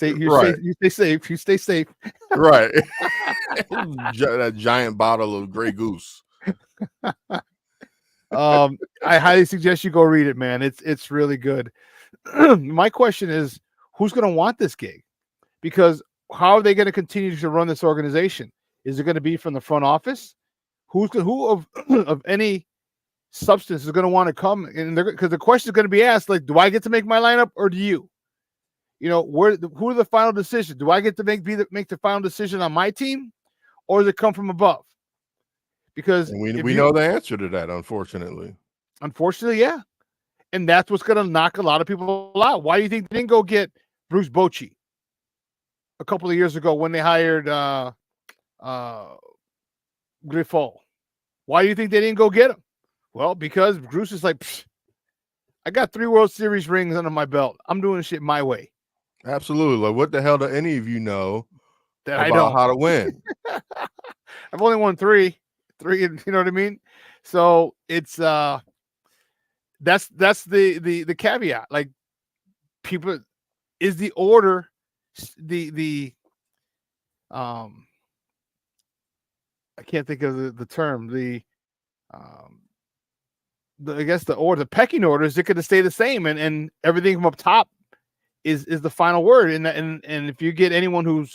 Right. You stay safe. You stay safe. Right. That giant bottle of Grey Goose. I highly suggest you go read it, man. It's really good. My question is, who's going to want this gig? Because how are they going to continue to run this organization? Is it going to be from the front office? Who of any substance is going to want to come? And because the question is going to be asked, like, do I get to make my lineup or do you? Who are the final decisions? Do I get to make the final decision on my team, or does it come from above? Because we know the answer to that, unfortunately. Unfortunately, yeah. And that's what's going to knock a lot of people out. Why do you think they didn't go get Bruce Bochy a couple of years ago when they hired Grifol? Why do you think they didn't go get him? Well, because Bruce is like, I got 3 World Series rings under my belt. I'm doing shit my way. Absolutely. Like, what the hell do any of you know that about how to win? I've only won 3. You know what I mean? So it's that's the caveat. Like, people, is the order I can't think of the term. I guess the pecking order, is it going to stay the same, and everything from up top is the final word. And if you get anyone who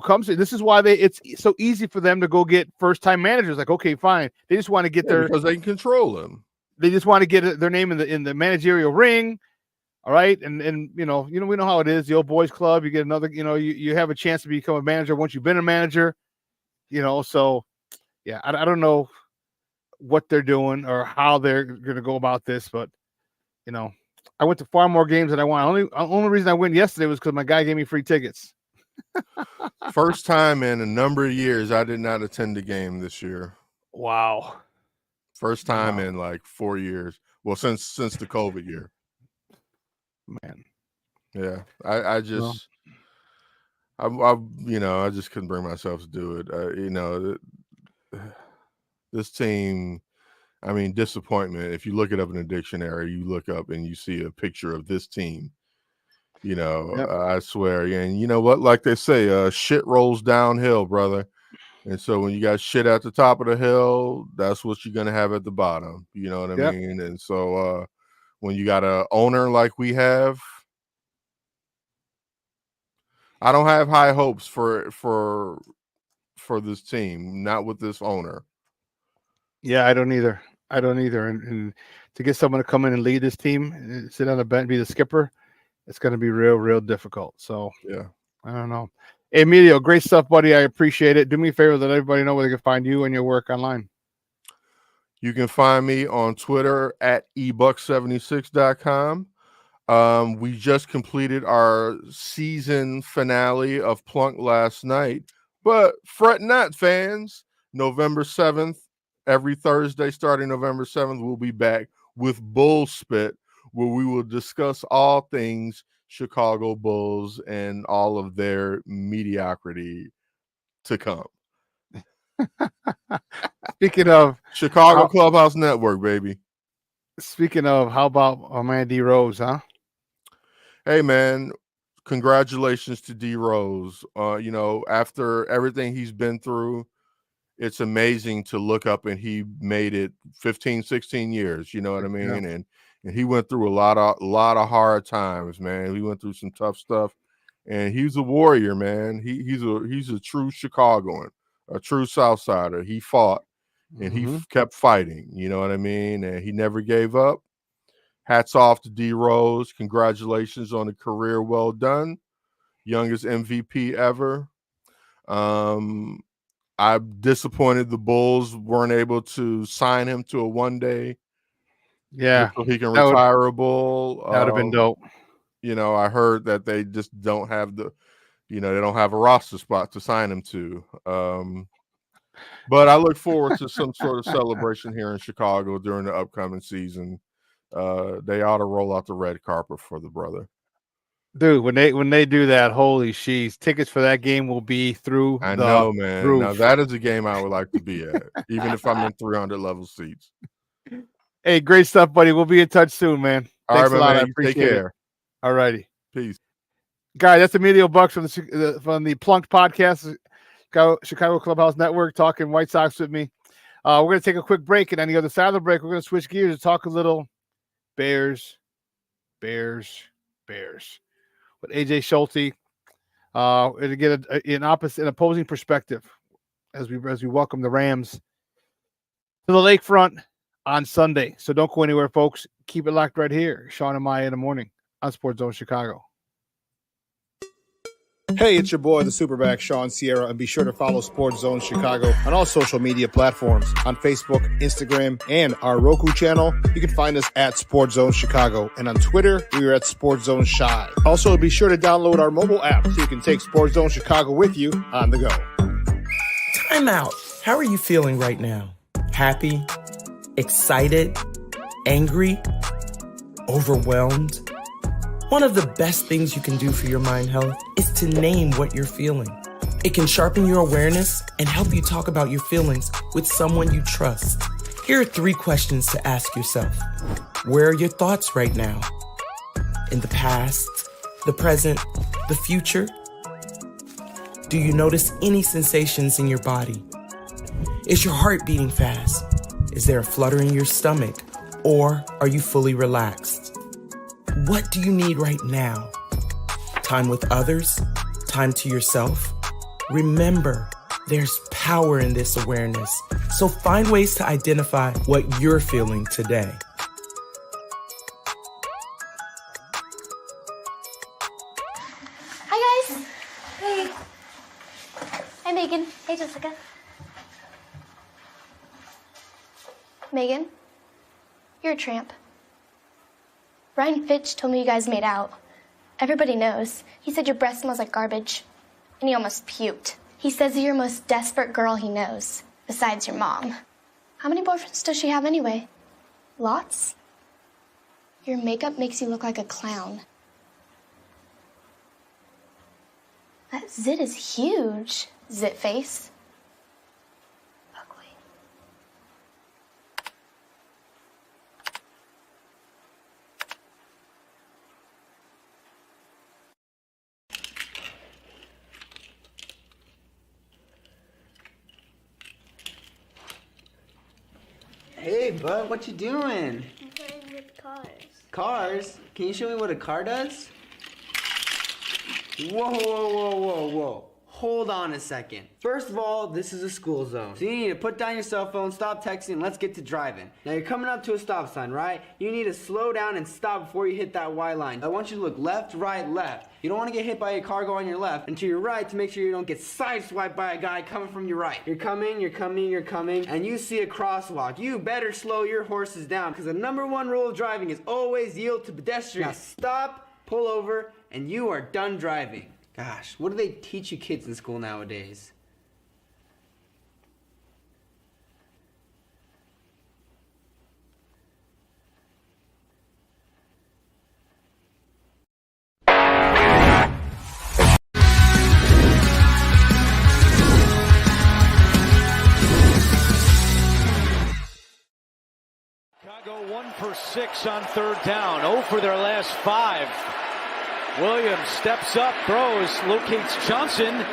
comes in, this is why it's so easy for them to go get first-time managers. Like, okay, fine, they just want to get because they can control them. They just want to get their name in the managerial ring. All right, and we know how it is. The old boys club. You get another. You have a chance to become a manager once you've been a manager. So yeah, I don't know what they're doing or how they're going to go about this, but I went to far more games than I want. Only reason I went yesterday was because my guy gave me free tickets. First time in a number of years I did not attend a game this year. Wow. First time in like 4 years. Well, since the COVID year. Man. Yeah. I just I just couldn't bring myself to do it. This team, I mean, disappointment. If you look it up in a dictionary, you look up and you see a picture of this team. You know, Yep. I swear. And you know what? Like they say, shit rolls downhill, brother. And so when you got shit at the top of the hill, that's what you're gonna have at the bottom. You know what I Yep. mean? And so when you got a owner like we have, I don't have high hopes for this team. Not with this owner. Yeah, I don't either. And to get someone to come in and lead this team, and sit on the bench, be the skipper, it's going to be real difficult. So yeah, I don't know. Hey, Emilio, great stuff, buddy. I appreciate it. Do me a favor, let everybody know where they can find you and your work online. You can find me on Twitter at ebuck76.com. We just completed our season finale of Plunk last night, but fret not, fans. November 7th, every Thursday starting November 7th, we'll be back with Bull Spit, where we will discuss all things Chicago Bulls and all of their mediocrity to come. Speaking of Chicago Clubhouse Network, baby. Speaking of, how about our man D Rose, huh? Hey, man, congratulations to D Rose. You know, after everything he's been through, it's amazing to look up and he made it 15, 16 years. You know what I mean? Yeah. And he went through a lot of hard times, man. He went through some tough stuff, and he's a warrior, man. He's a true Chicagoan, a true Southsider. He fought and he kept fighting. You know what I mean? And he never gave up. Hats off to D Rose. Congratulations on a career well done. Youngest MVP ever. I'm disappointed the Bulls weren't able to sign him to a one-day. Yeah, so he can retireable. That would have been dope. You know, I heard that they just don't have they don't have a roster spot to sign him to. But I look forward to some sort of celebration here in Chicago during the upcoming season. They ought to roll out the red carpet for the brother. Dude, when they do that, holy sheesh, tickets for that game will be through I the know, man. roof. Now that is a game I would like to be at, even if I'm in 300 level seats. Hey, great stuff, buddy. We'll be in touch soon, man. Thanks a lot. I appreciate take care. it. All righty. Peace. Guys, that's Emilio Bucks from the Plunked Podcast, Chicago Clubhouse Network, talking White Sox with me. We're going to take a quick break, and on the other side of the break, we're going to switch gears and talk a little Bears with AJ Schulte, to get an opposing perspective as we welcome the Rams to the lakefront on Sunday. So don't go anywhere, folks. Keep it locked right here. Shawn and Maya in the morning on Sports Zone Chicago. Hey, it's your boy, the SuperBack, Shawn Sierra, and be sure to follow Sports Zone Chicago on all social media platforms, on Facebook, Instagram, and our Roku channel. You can find us at Sports Zone Chicago, and on Twitter, we are at Sports Zone Shy. Also, be sure to download our mobile app so you can take Sports Zone Chicago with you on the go. Time out. How are you feeling right now? Happy? Excited? Angry? Overwhelmed? One of the best things you can do for your mind health is to name what you're feeling. It can sharpen your awareness and help you talk about your feelings with someone you trust. Here are 3 questions to ask yourself. Where are your thoughts right now? In the past, the present, the future? Do you notice any sensations in your body? Is your heart beating fast? Is there a flutter in your stomach? Or are you fully relaxed? What do you need right now? Time with others? Time to yourself? Remember, there's power in this awareness. So find ways to identify what you're feeling today. Hi, guys. Hey. Hi, Megan. Hey, Jessica. Megan, you're a tramp. Brian Fitch told me you guys made out. Everybody knows. He said your breath smells like garbage. And he almost puked. He says you're the most desperate girl he knows, besides your mom. How many boyfriends does she have anyway? Lots? Your makeup makes you look like a clown. That zit is huge, zit face. Ugly. Hey, bud, what you doing? I'm playing with cars. Cars? Can you show me what a car does? Whoa, whoa, whoa, whoa, whoa. Hold on a second. First of all, this is a school zone. So you need to put down your cell phone, stop texting, and let's get to driving. Now you're coming up to a stop sign, right? You need to slow down and stop before you hit that Y line. I want you to look left, right, left. You don't want to get hit by a car going on your left and to your right to make sure you don't get sideswiped by a guy coming from your right. You're coming, and you see a crosswalk. You better slow your horses down because the #1 rule of driving is always yield to pedestrians. Now stop, pull over, and you are done driving. Gosh, what do they teach you kids in school nowadays? Chicago 1 for 6 on 3rd down. 0 for their last 5. Williams steps up, throws, locates Johnson.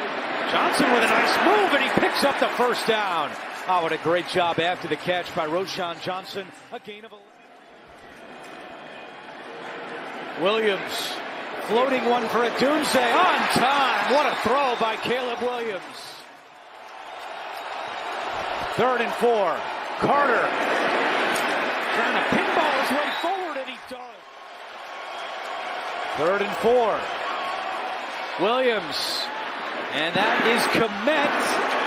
Johnson with a nice move, and he picks up the 1st down. Oh, what a great job after the catch by Roschon Johnson. A gain of 11. Williams floating one for a Doomsday on time. What a throw by Caleb Williams. 3rd and 4. Carter trying to pinball his way forward, and he does. 3rd and 4. Williams. And that is Komet.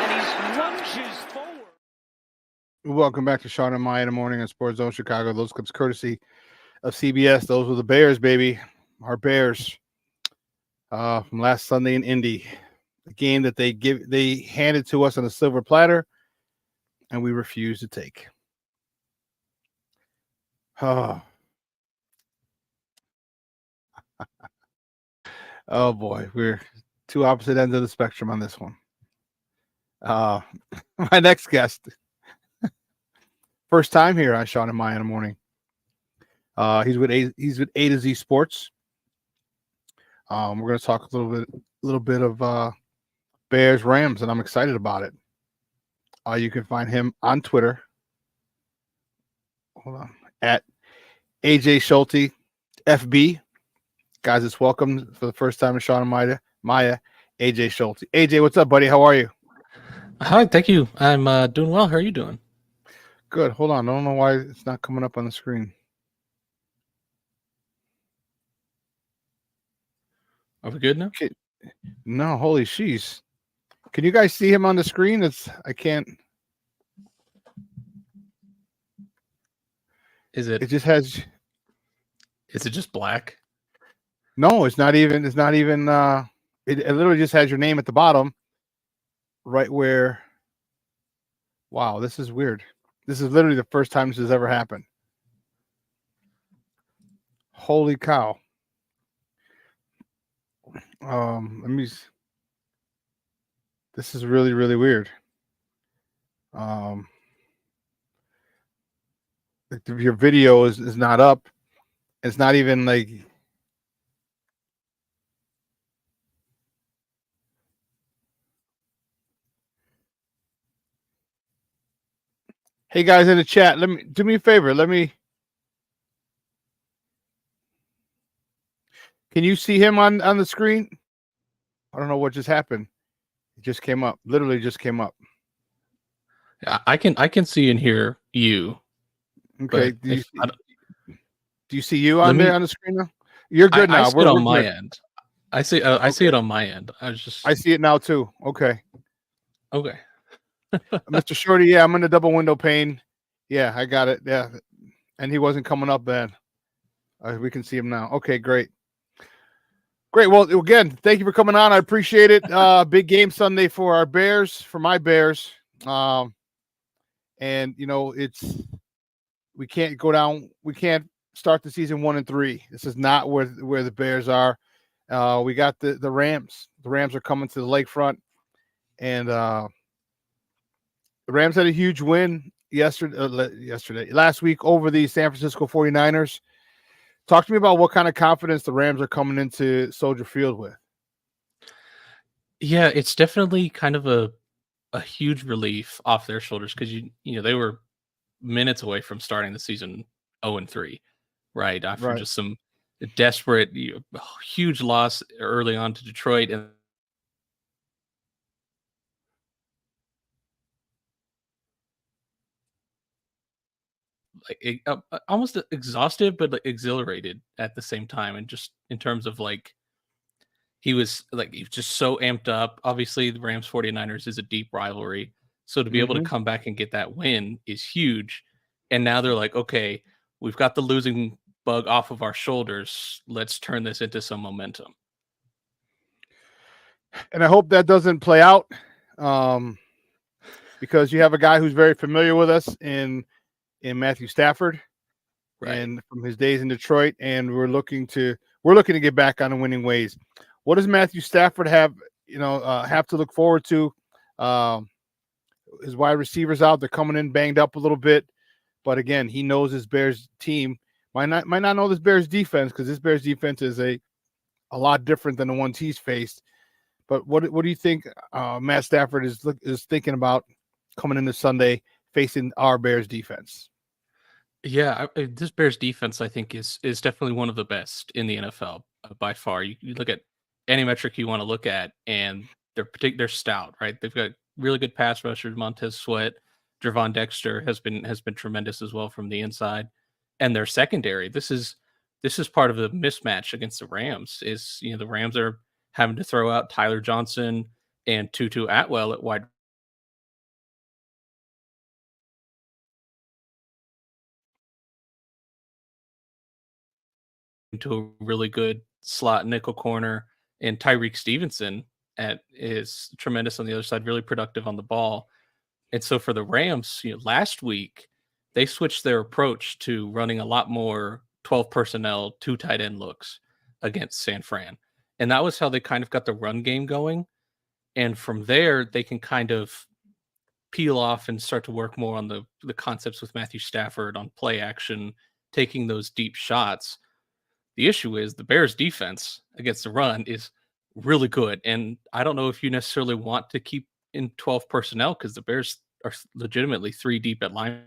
And he lunges forward. Welcome back to Shawn and Maya in the morning on Sports Zone Chicago. Those clips courtesy of CBS. Those were the Bears, baby. Our Bears from last Sunday in Indy. A game that they handed to us on a silver platter, and we refused to take. Oh. Oh boy, we're two opposite ends of the spectrum on this one. My next guest, first time here on Shawn and Maya in the morning. He's with A to Z Sports. We're going to talk a little bit of Bears Rams, and I'm excited about it. You can find him on Twitter. Hold on, at AJ Schulte FB. Guys, it's welcome for the first time to Shawn and Maya, AJ Schulte. AJ, what's up, buddy? How are you? Hi, thank you. I'm doing well. How are you doing? Good. Hold on. I don't know why it's not coming up on the screen. Are we good now? Okay. No, holy sheesh. Can you guys see him on the screen? I can't. Is it? It just has. Is it just black? No, it's not even. It's not even. It literally just has your name at the bottom, right where. Wow, this is weird. This is literally the first time this has ever happened. Holy cow. Let me. This is really, really weird. Your video is not up. It's not even like. Hey guys in the chat, do me a favor. Can you see him on the screen? I don't know what just happened. It just came up. Literally just came up. Yeah, I can see and hear you. Okay. Do you see you on there on the screen now? You're good now. I see it on my end. I see it on my end. I see it now too. Okay. Okay. Mr. Shorty, yeah, I'm in the double window pane. Yeah, I got it. Yeah. And he wasn't coming up then. We can see him now. Okay, great. Great. Well, again, thank you for coming on. I appreciate it. Big game Sunday for our Bears, for my Bears. And you know, we can't go down. We can't start the season 1-3. This is not where the Bears are. We got the Rams. The Rams are coming to the lakefront, and the Rams had a huge win last week over the San Francisco 49ers. Talk to me about what kind of confidence the Rams are coming into Soldier Field with. Yeah, it's definitely kind of a huge relief off their shoulders because you know they were minutes away from starting the season 0-3, right? After Right. just some desperate, huge loss early on to Detroit, and like almost exhausted, but like exhilarated at the same time, and just in terms of like he was just so amped up. Obviously, the Rams 49ers is a deep rivalry. So to be able to Mhm. come back and get that win is huge. And now they're like, okay, we've got the losing bug off of our shoulders. Let's turn this into some momentum. And I hope that doesn't play out, because you have a guy who's very familiar with us in Matthew Stafford, Right. and from his days in Detroit, and we're looking to get back on the winning ways. What does Matthew Stafford have to look forward to? His wide receivers out, they're coming in banged up a little bit, but again, he knows his Bears team might not know this Bears defense, because this Bears defense is a lot different than the ones he's faced. But what do you think Matt Stafford is thinking about coming into Sunday facing our Bears defense? Yeah, this Bears defense, I think, is definitely one of the best in the NFL by far. You look at any metric you want to look at, and they're stout, right? They've got really good pass rushers. Montez Sweat, Gervon Dexter has been tremendous as well from the inside, and their secondary. This is part of the mismatch against the Rams. Is the Rams are having to throw out Tyler Johnson and Tutu Atwell at wide into a really good slot nickel corner, and Tyreek Stevenson is tremendous on the other side, really productive on the ball. And so for the Rams, last week they switched their approach to running a lot more 12 personnel, two tight end looks against San Fran. And that was how they kind of got the run game going. And from there, they can kind of peel off and start to work more on the concepts with Matthew Stafford on play action, taking those deep shots. The issue is the Bears defense against the run is really good. And I don't know if you necessarily want to keep in 12 personnel, because the Bears are legitimately three deep at line.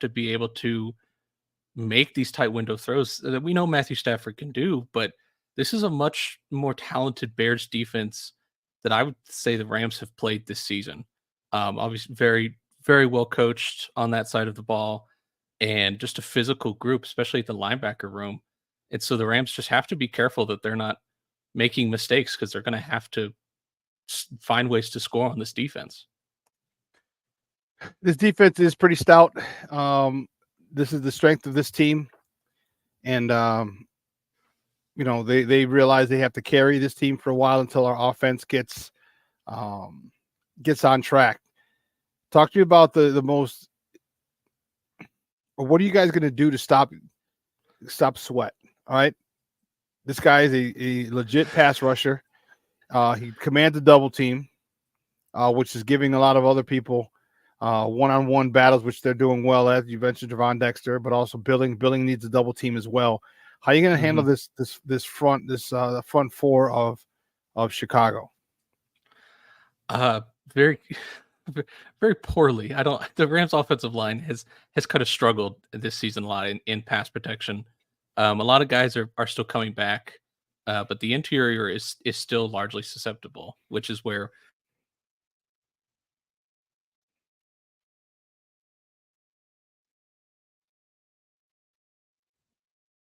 To be able to make these tight window throws that we know Matthew Stafford can do, but this is a much more talented Bears defense that I would say the Rams have played this season. Obviously, very, very well coached on that side of the ball, and just a physical group, especially at the linebacker room. And so the Rams just have to be careful that they're not making mistakes, because they're going to have to find ways to score on this defense. This defense is pretty stout. This is the strength of this team, and they realize they have to carry this team for a while until our offense gets on track. Talk to you about the most. What are you guys going to do to stop Sweat? All right, this guy is a legit pass rusher. He commands a double team, which is giving a lot of other people one-on-one battles, which they're doing well at. You mentioned Gervon Dexter, but also Billing needs a double team as well. How are you going to handle the front four of Chicago? Very very poorly. The Rams offensive line has kind of struggled this season a lot in pass protection. A lot of guys are still coming back, but the interior is still largely susceptible, which is where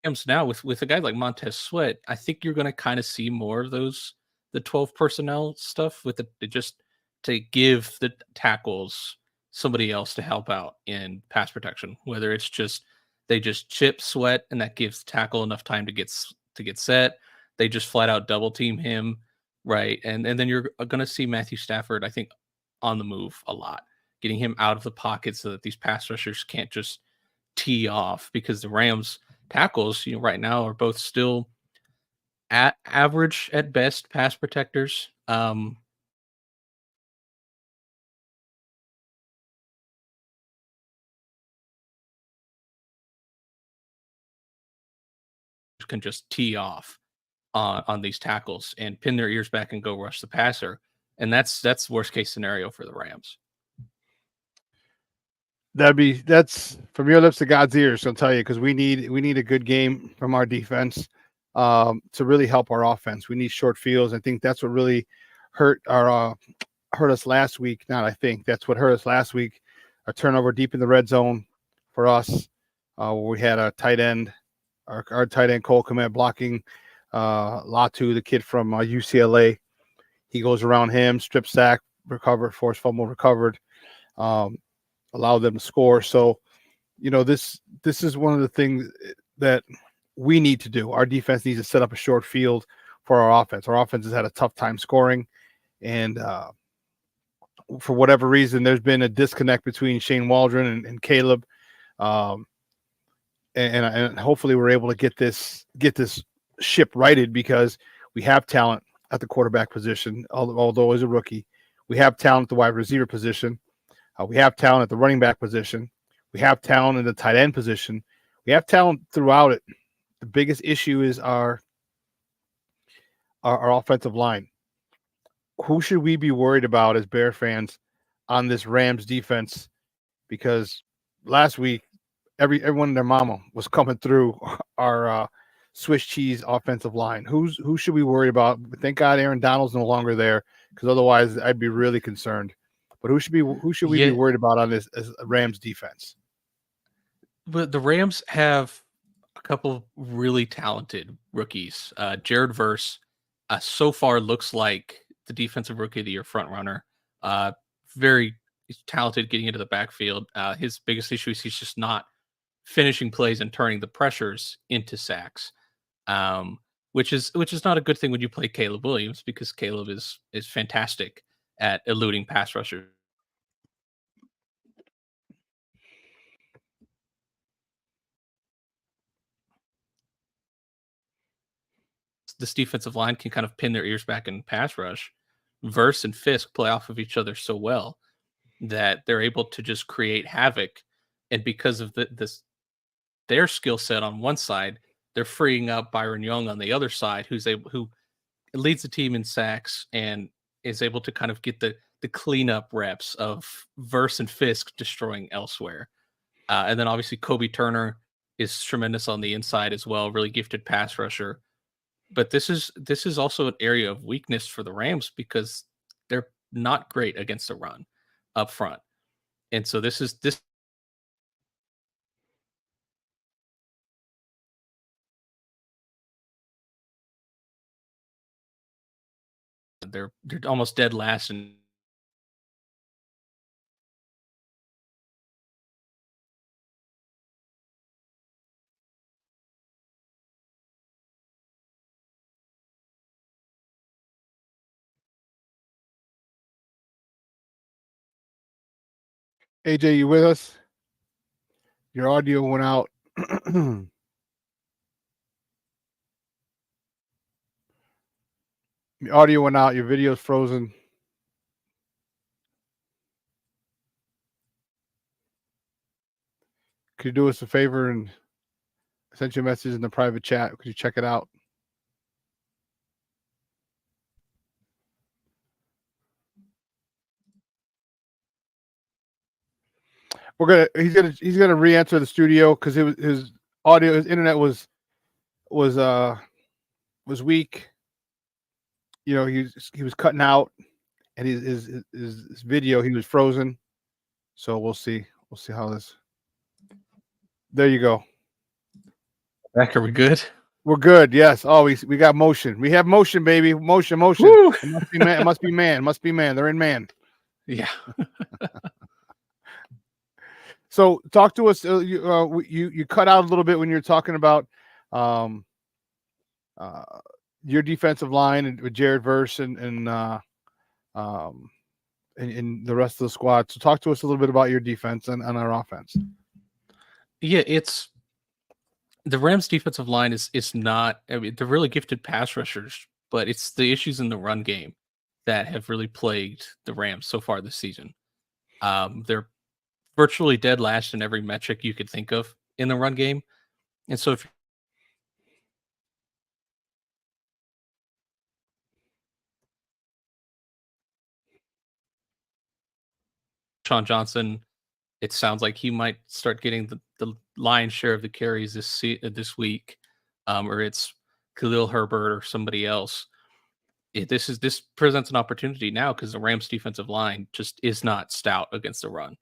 Rams now with a guy like Montez Sweat, I think you're going to kind of see more of the 12 personnel stuff with just to give the tackles somebody else to help out in pass protection, whether it's just they just chip Sweat and that gives the tackle enough time to get set. They just flat out double team him, right? And then you're going to see Matthew Stafford, I think, on the move a lot, getting him out of the pocket so that these pass rushers can't just tee off, because the Rams tackles, right now are both still at average at best pass protectors. Can just tee off. on these tackles and pin their ears back and go rush the passer. And that's worst case scenario for the Rams. That's from your lips to God's ears. I'll tell you, because we need a good game from our defense to really help our offense. We need short fields. I think that's what really hurt us last week. That's what hurt us last week. A turnover deep in the red zone for us, where we had a tight end, our tight end Cole Komet blocking Latu, the kid from UCLA. He goes around him, strip sack, recovered, forced fumble, recovered. Allow them to score. So, this is one of the things that we need to do. Our defense needs to set up a short field for our offense. Our offense has had a tough time scoring, and for whatever reason, there's been a disconnect between Shane Waldron and Caleb, and hopefully we're able to get this ship righted, because we have talent at the quarterback position, although as a rookie. We have talent at the wide receiver position. We have talent at the running back position. We have talent in the tight end position. We have talent throughout it. The biggest issue is our offensive line. Who should we be worried about as Bear fans on this Rams defense? Because last week, everyone and their mama was coming through our Swiss cheese offensive line. Who should we worry about? Thank God Aaron Donald's no longer there, because otherwise I'd be really concerned. But who should we be worried about on this as Rams defense? But the Rams have a couple really talented rookies. Jared Verse so far looks like the defensive rookie of the year front runner. Very talented getting into the backfield. His biggest issue is he's just not finishing plays and turning the pressures into sacks, which is not a good thing when you play Caleb Williams, because Caleb is fantastic at eluding pass rushers. This defensive line can kind of pin their ears back in pass rush. Verse and Fisk play off of each other so well that they're able to just create havoc. And because of their skill set on one side, they're freeing up Byron Young on the other side, who leads the team in sacks and is able to kind of get the cleanup reps of Verse and Fisk destroying elsewhere. And then obviously Kobe Turner is tremendous on the inside as well, really gifted pass rusher. But this is also an area of weakness for the Rams, because they're not great against the run up front. And so this they're almost dead last in AJ, you with us? Your audio went out. Your audio went out. Your video's frozen. Could you do us a favor and send you a message in the private chat? Could you check it out? He's gonna re-enter the studio, because his internet was weak. He was cutting out, and his video, he was frozen. So we'll see how this. There you go. Back, are we good? We're good. Yes. Oh, we got motion. We have motion, baby. Motion. Woo! It must be man. It must be man. Must be man. They're in man. Yeah. So talk to us. You cut out a little bit when you're talking about your defensive line and with Jared Verse and the rest of the squad. So talk to us a little bit about your defense and our offense. Yeah, it's the Rams defensive line is not, I mean, they're really gifted pass rushers, but it's the issues in the run game that have really plagued the Rams so far this season. They're virtually dead last in every metric you could think of in the run game. And so if Deshaun Johnson, it sounds like he might start getting the lion's share of the carries this week, or it's Khalil Herbert or somebody else. This presents an opportunity now because the Rams defensive line just is not stout against the run.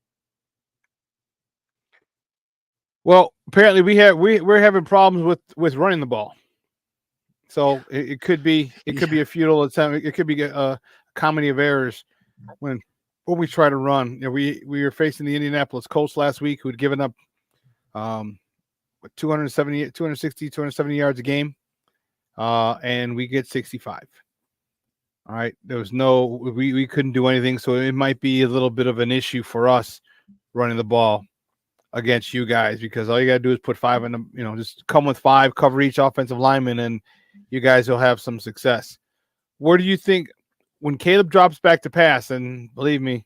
Well, apparently we're having problems with running the ball. So it could be a futile attempt. It could be a comedy of errors when we try to run. You know, we were facing the Indianapolis Colts last week, who had given up 270 yards a game, and we get 65. All right, we couldn't do anything, so it might be a little bit of an issue for us running the ball against you guys, because all you got to do is put 5 in them, just come with 5, cover each offensive lineman, and you guys will have some success. Where do you think when Caleb drops back to pass, and believe me,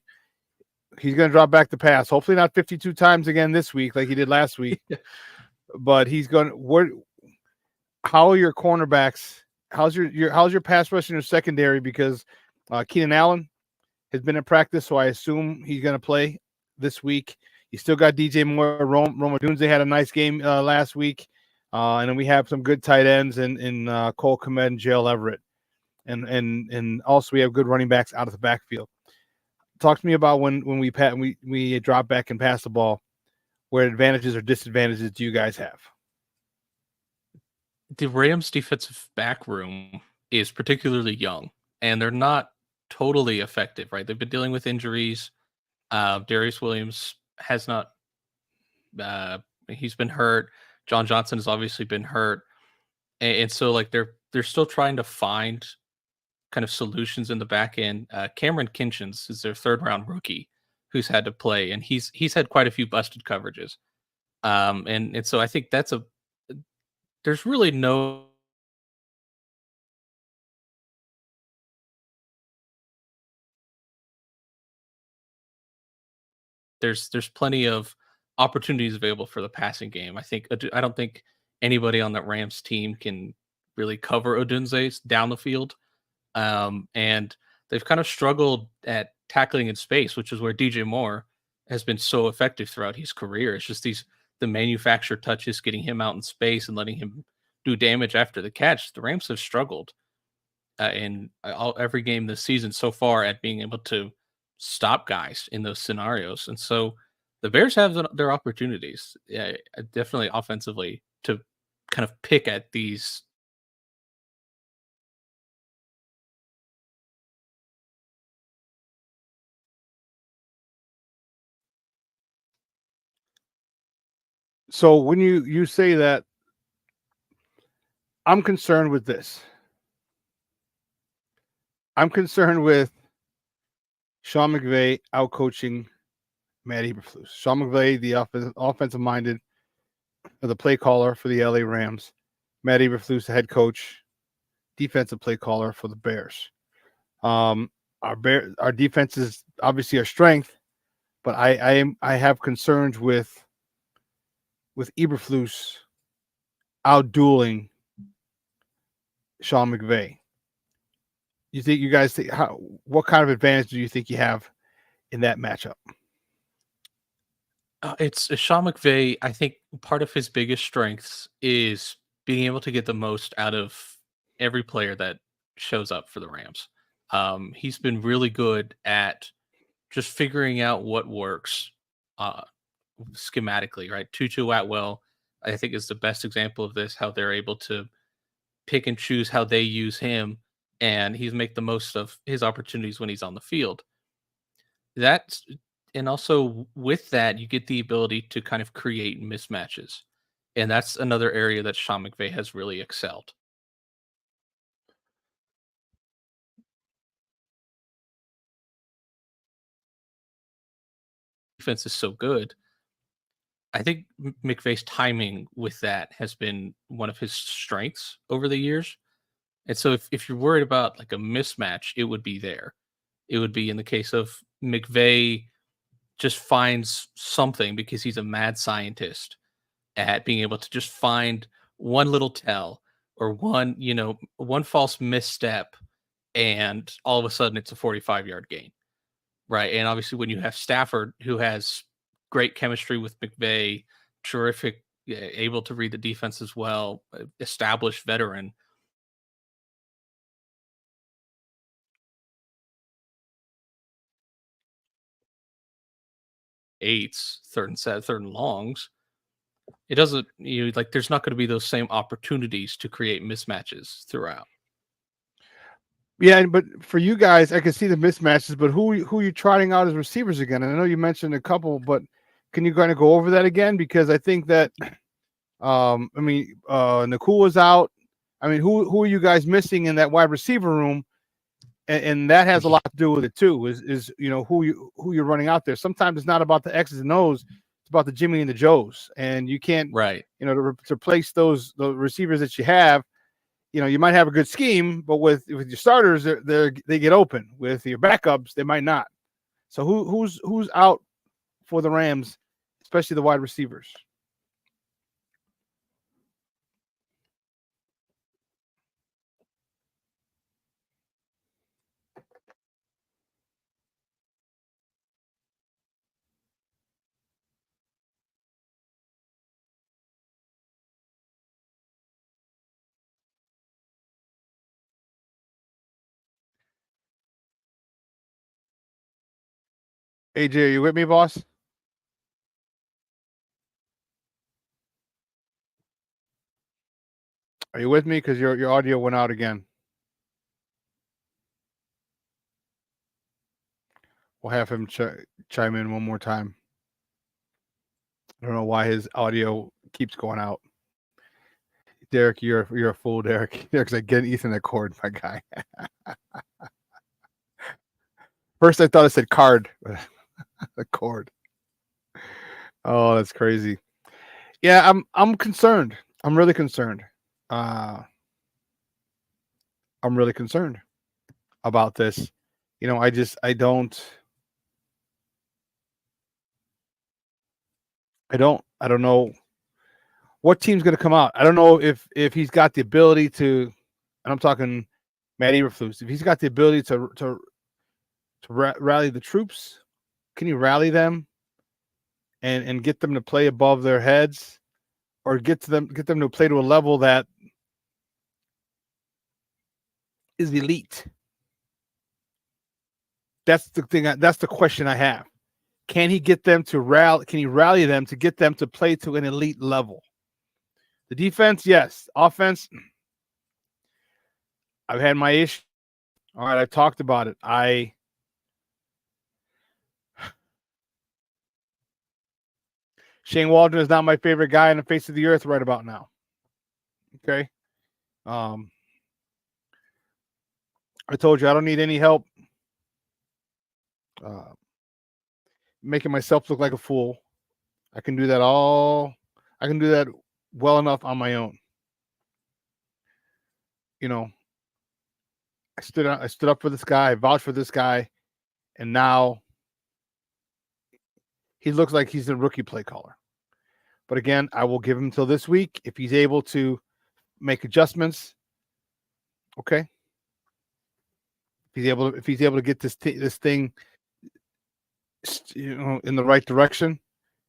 he's going to drop back to pass, hopefully not 52 times again this week like he did last week, but he's going to how are your cornerbacks? How's your pass rush in your secondary? Because Keenan Allen has been in practice, so I assume he's going to play this week. You still got DJ Moore, Rome Odunze had a nice game last week, and then we have some good tight ends in Cole Kmet and Jalen Everett, and also we have good running backs out of the backfield. Talk to me about when we drop back and pass the ball. What advantages or disadvantages do you guys have? The Rams defensive back room is particularly young, and they're not totally effective, right? They've been dealing with injuries. Darius Williams has not, he's been hurt. John Johnson has obviously been hurt. And so like they're still trying to find kind of solutions in the back end. Cameron Kinchins is their 3rd round rookie who's had to play, and he's had quite a few busted coverages. And so I think there's really no there's plenty of opportunities available for the passing game. I don't think anybody on that Rams team can really cover Odunze down the field. And they've kind of struggled at tackling in space, which is where DJ Moore has been so effective throughout his career. It's just the manufactured touches, getting him out in space and letting him do damage after the catch. The Rams have struggled in every game this season so far at being able to stop guys in those scenarios. And so the Bears have their opportunities, definitely offensively, to kind of pick at these. So when you say that, I'm concerned with this. I'm concerned with Sean McVay outcoaching Matt Eberflus. Sean McVay, the offensive-minded, the play caller for the LA Rams. Matt Eberflus, the head coach, defensive play caller for the Bears. Our defense is obviously our strength, but I have concerns with Eberflus outdueling Sean McVay. You think you guys think what kind of advantage do you think you have in that matchup? It's Sean McVay. I think part of his biggest strengths is being able to get the most out of every player that shows up for the Rams. He's been really good at just figuring out what works schematically, right? Tutu Atwell, I think, is the best example of this, how they're able to pick and choose how they use him, and he's make the most of his opportunities when he's on the field. And also with that, you get the ability to kind of create mismatches. And that's another area that Sean McVay has really excelled. Defense is so good. I think McVay's timing with that has been one of his strengths over the years. And so if you're worried about like a mismatch, it would be there. It would be in the case of McVay just finds something because he's a mad scientist at being able to just find one little tell or one false misstep, and all of a sudden it's a 45-yard gain. Right. And obviously when you have Stafford, who has great chemistry with McVay, terrific, able to read the defense as well, established veteran. Eights, third and longs. It doesn't, like, there's not going to be those same opportunities to create mismatches throughout. Yeah, but for you guys, I can see the mismatches, but who are you trotting out as receivers again? And I know you mentioned a couple, but can you kind of go over that again? Because I think that, Nakul was out. I mean, who are you guys missing in that wide receiver room? And that has a lot to do with it too. Is who you're running out there. Sometimes it's not about the X's and O's; it's about the Jimmy and the Joes. And you can't, to replace the receivers that you have. You might have a good scheme, but with your starters, they get open. With your backups, they might not. So who's out for the Rams, especially the wide receivers? AJ, are you with me, boss? Are you with me? Because your audio went out again. We'll have him chime in one more time. I don't know why his audio keeps going out. Derek, you're a fool, Derek. Derek's like, get an Ethernet cord, my guy. First, I thought it said card. The cord. Oh, that's crazy. Yeah, I'm concerned. I'm really concerned. I'm really concerned about this. I don't know what team's going to come out. I don't know if he's got the ability to, and I'm talking Matt Eberflus, if he's got the ability to rally the troops. Can you rally them and get them to play above their heads, or get them to play to a level that is elite? That's the thing. That's the question I have. Can he get them to rally? Can he rally them to get them to play to an elite level? The defense, yes. Offense, I've had my issue. All right, I've talked about it. Shane Waldron is not my favorite guy on the face of the earth right about now. Okay. I told you I don't need any help making myself look like a fool. I can do that well enough on my own. I stood up for this guy, I vouched for this guy, and now he looks like he's a rookie play caller. But again, I will give him till this week. If he's able to make adjustments, okay. If he's able to get this thing, in the right direction.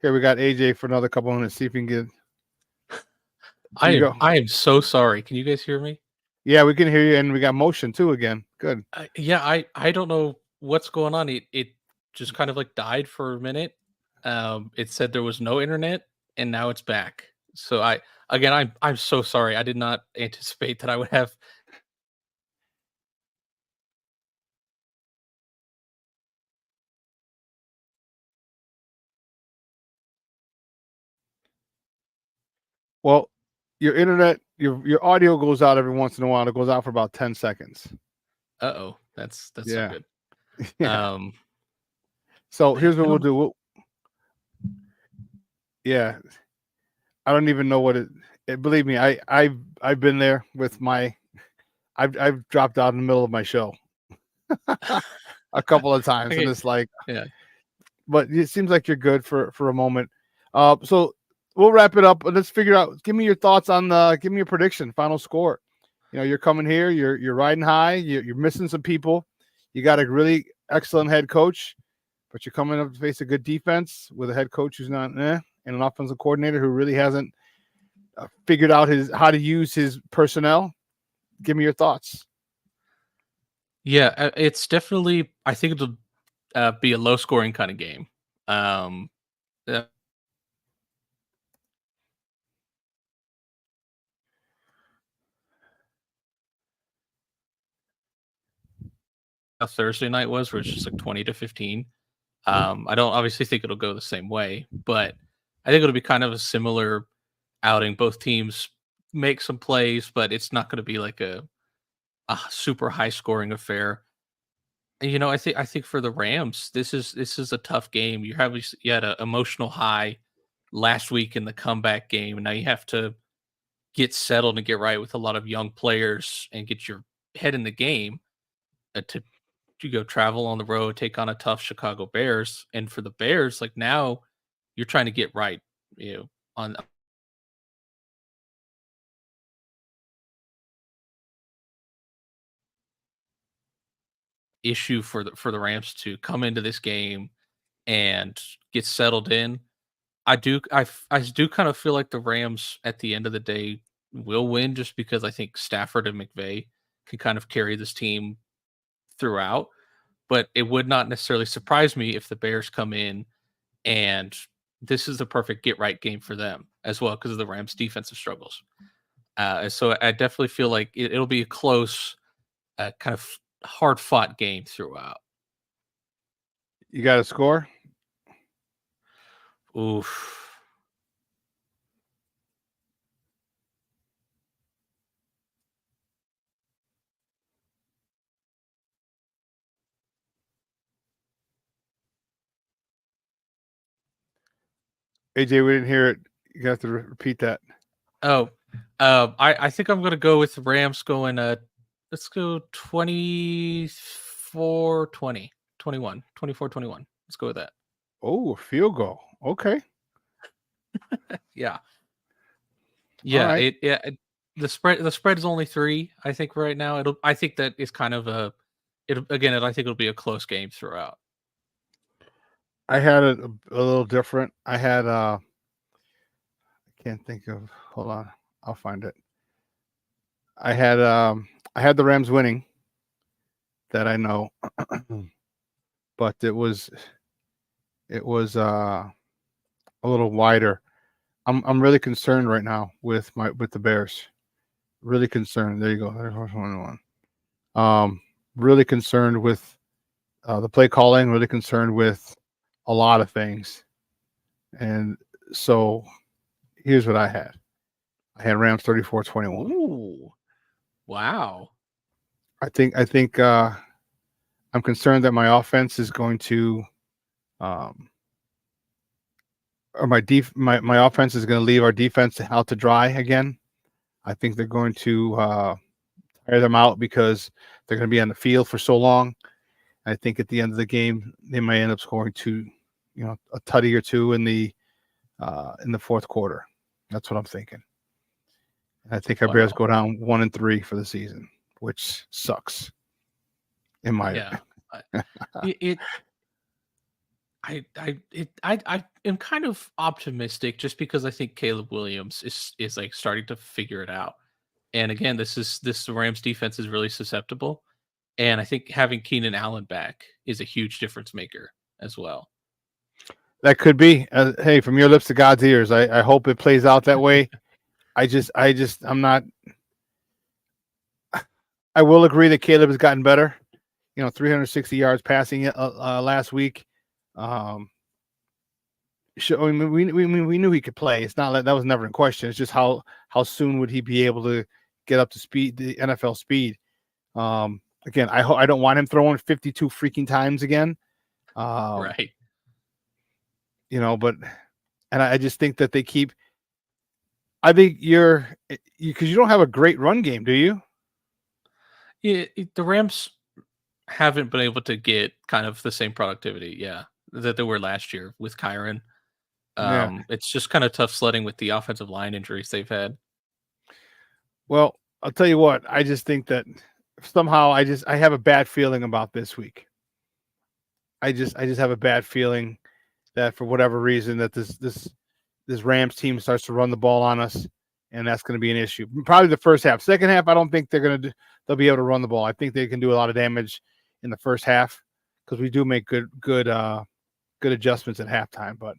Here we got AJ for another couple minutes. See if we can get. I am so sorry. Can you guys hear me? Yeah, we can hear you, and we got motion too again. Good. I don't know what's going on. It just kind of like died for a minute. It said there was no internet, and now it's back. So I'm so sorry. I did not anticipate that I would have. Well, your internet, your audio goes out every once in a while. It goes out for about 10 seconds. Uh-oh. That's yeah. So good. Yeah. So here's what we'll do. Yeah. I don't even know what it believe me, I've been there with I've dropped out in the middle of my show a couple of times. Okay. And it's like, yeah. But it seems like you're good for a moment. So we'll wrap it up. Let's figure out. Give me your thoughts on give me your prediction, final score. You're coming here. You're riding high. You're missing some people. You got a really excellent head coach. but you're coming up to face a good defense with a head coach who's not and an offensive coordinator who really hasn't figured out how to use his personnel. Give me your thoughts. Yeah, it's definitely. I think it'll be a low scoring kind of game. Uh, a Thursday night was, where it's just like 20-15. I don't obviously think it'll go the same way, but I think it'll be kind of a similar outing. Both teams make some plays, but it's not going to be like a super high scoring affair. And, I think for the Rams, this is a tough game. You had an emotional high last week in the comeback game, and now you have to get settled and get right with a lot of young players and get your head in the game to go travel on the road, take on a tough Chicago Bears. And for the Bears, like now you're trying to get right, on issue for the Rams to come into this game and get settled in. I do kind of feel like the Rams at the end of the day will win, just because I think Stafford and McVay can kind of carry this team throughout. But it would not necessarily surprise me if the Bears come in and this is the perfect get right game for them as well, because of the Rams' defensive struggles. So I definitely feel like it'll be a close, kind of hard fought game throughout. You got a score? Oof. AJ, we didn't hear it. You have to repeat that. Oh, I think I'm gonna go with the Rams going. Let's go 24-20, 21, 24-21. Let's go with that. Oh, a field goal. Okay. Yeah. Yeah. Right. The spread is only 3. I think right now I think that is kind of I think it'll be a close game throughout. I had it a little different. I had I can't think of. Hold on, I'll find it. I had the Rams winning. That I know, but it was a little wider. I'm really concerned right now with the Bears. Really concerned. There you go. There's 1. Really concerned with the play calling. Really concerned with a lot of things. And so here's what I had. I had Rams 34-21. Ooh. Wow. I think I'm concerned that my offense is going to or my offense is going to leave our defense out to dry again. I think they're going to tire them out because they're going to be on the field for so long. I think at the end of the game, they might end up scoring a tutty or two in the fourth quarter. That's what I'm thinking. I think our Bears go down 1-3 for the season, which sucks. In my opinion. I am kind of optimistic, just because I think Caleb Williams is like starting to figure it out. And again, this Rams defense is really susceptible. And I think having Keenan Allen back is a huge difference maker as well. That could be. Hey, from your lips to God's ears. I hope it plays out that way. I'm not. I will agree that Caleb has gotten better. 360 yards passing last week. We knew he could play. It's not like that was never in question. It's just how soon would he be able to get up to speed, the NFL speed. Again, I don't want him throwing 52 freaking times again. Right. But I just think that they keep. I think because you don't have a great run game, do you? Yeah, the Rams haven't been able to get kind of the same productivity, that they were last year with Kyron. It's just kind of tough sledding with the offensive line injuries they've had. Well, I'll tell you what. I just think that somehow I have a bad feeling about this week. I just have a bad feeling that for whatever reason that this Rams team starts to run the ball on us, and that's going to be an issue. Probably the first half. Second half, I don't think they'll be able to run the ball. I think they can do a lot of damage in the first half because we do make good adjustments at halftime. But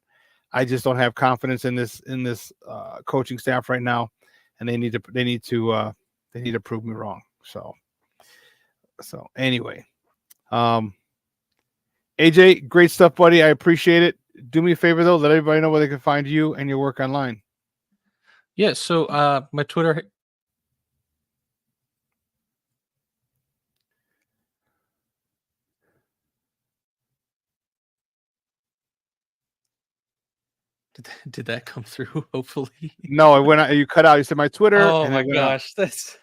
I just don't have confidence in this coaching staff right now, and they need to prove me wrong. So anyway, AJ, great stuff, buddy. I appreciate it. Do me a favor though, let everybody know where they can find you and your work online. Yeah, so my Twitter. Did that come through? Hopefully. No, it went out. You cut out. You said my Twitter. Oh and my it went out. gosh, that's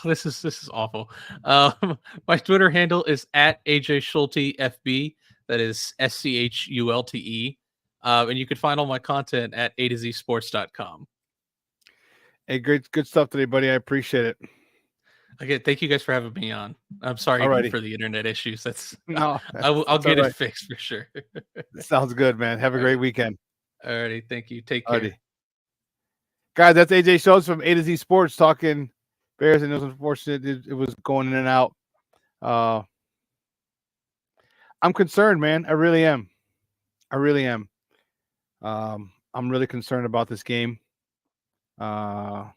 this is awful. My Twitter handle is @AJSchulte That is SCHULTE. And you can find all my content at A2ZSports.com. Hey, good stuff today, buddy. I appreciate it. Okay, thank you guys for having me on. I'm sorry Alrighty. for the internet issues. No, I'll get all it right. fixed for sure. Sounds good, man. Have a great weekend. Alrighty, thank you. Take care. Alrighty. Guys, that's AJ Schultz from A to Z Sports talking Bears, and it was unfortunate it was going in and out. I'm concerned, man. I really am. I'm really concerned about this game. DC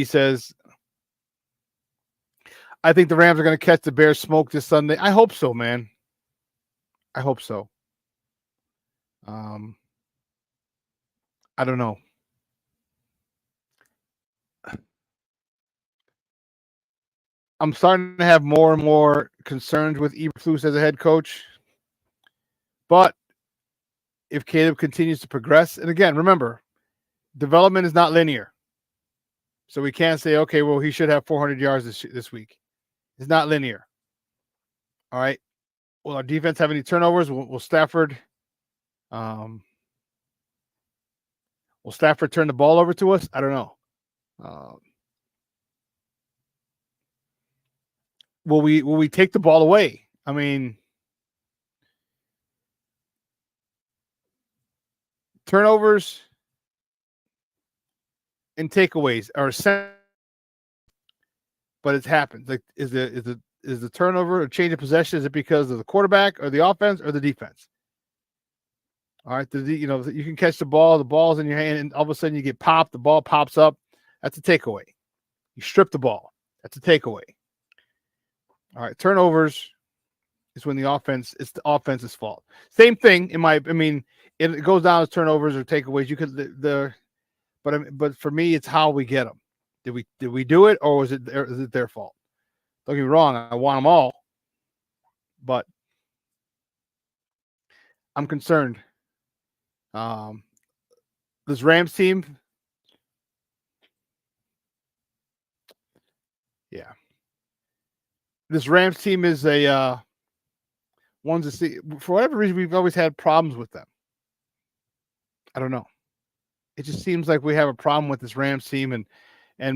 says, I think the Rams are going to catch the Bears smoke this Sunday. I hope so, man. I hope so. I don't know. I'm starting to have more and more concerns with Eberflus as a head coach. But if Caleb continues to progress, and again, remember, development is not linear. So we can't say, okay, well, he should have 400 yards this week. It's not linear. All right. Will our defense have any turnovers? Will Stafford turn the ball over to us? I don't know. Will we take the ball away? I mean, turnovers and takeaways are but it's happened. Like, is the turnover a change of possession? Is it because of the quarterback or the offense or the defense? All right, you can catch the ball's in your hand, and all of a sudden you get popped. The ball pops up. That's a takeaway. You strip the ball. That's a takeaway. All right, turnovers is when it's the offense's fault. Same thing it goes down as turnovers or takeaways. You could but for me, it's how we get them. Did we do it, or is it their fault? Don't get me wrong, I want them all, but I'm concerned. This Rams team, yeah. This Rams team is a one to see. For whatever reason, we've always had problems with them. I don't know. It just seems like we have a problem with this Rams team, and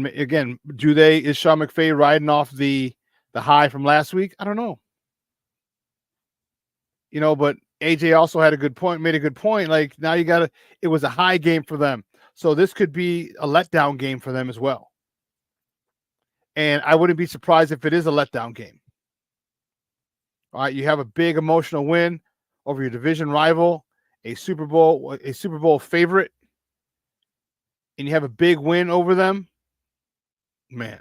again, is Sean McVay riding off the high from last week? I don't know. But AJ also made a good point. Like, now it was a high game for them. So this could be a letdown game for them as well. And I wouldn't be surprised if it is a letdown game. All right, you have a big emotional win over your division rival, a Super Bowl favorite, and you have a big win over them. Man.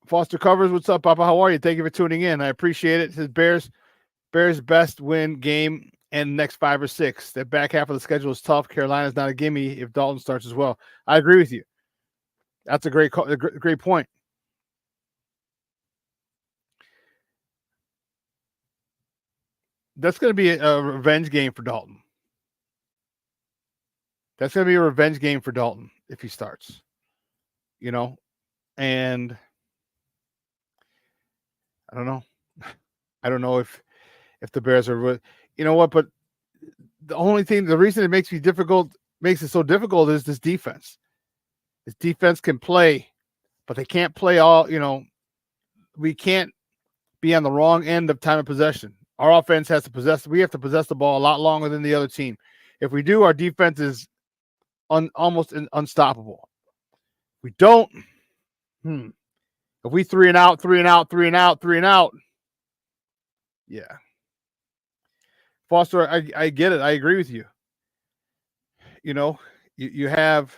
Foster Covers, what's up, Papa? How are you? Thank you for tuning in. I appreciate it. It says Bears best win game and next 5 or 6. The back half of the schedule is tough. Carolina's not a gimme if Dalton starts as well. I agree with you. That's a great point. That's going to be a revenge game for Dalton. That's going to be a revenge game for Dalton if he starts. And I don't know. I don't know if the Bears are, but the reason it makes it so difficult is this defense. This defense can play, but they can't play all, we can't be on the wrong end of time of possession. Our offense has to possess. We have to possess the ball a lot longer than the other team. If we do, our defense is almost unstoppable. We don't. If we 3 and out, 3 and out, 3 and out, 3 and out. Yeah. Foster, I get it. I agree with you. You have.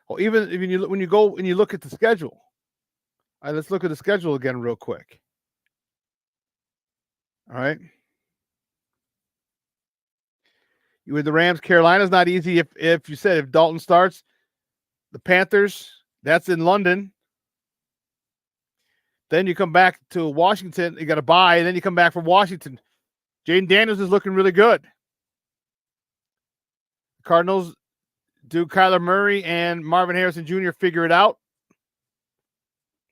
Well, even when you go and you look at the schedule. All right, let's look at the schedule again real quick. All right. With the Rams, Carolina's not easy. If you said if Dalton starts, the Panthers, that's in London. Then you come back to Washington. You got to bye. And then you come back from Washington. Jaden Daniels is looking really good. The Cardinals do Kyler Murray and Marvin Harrison Jr. figure it out.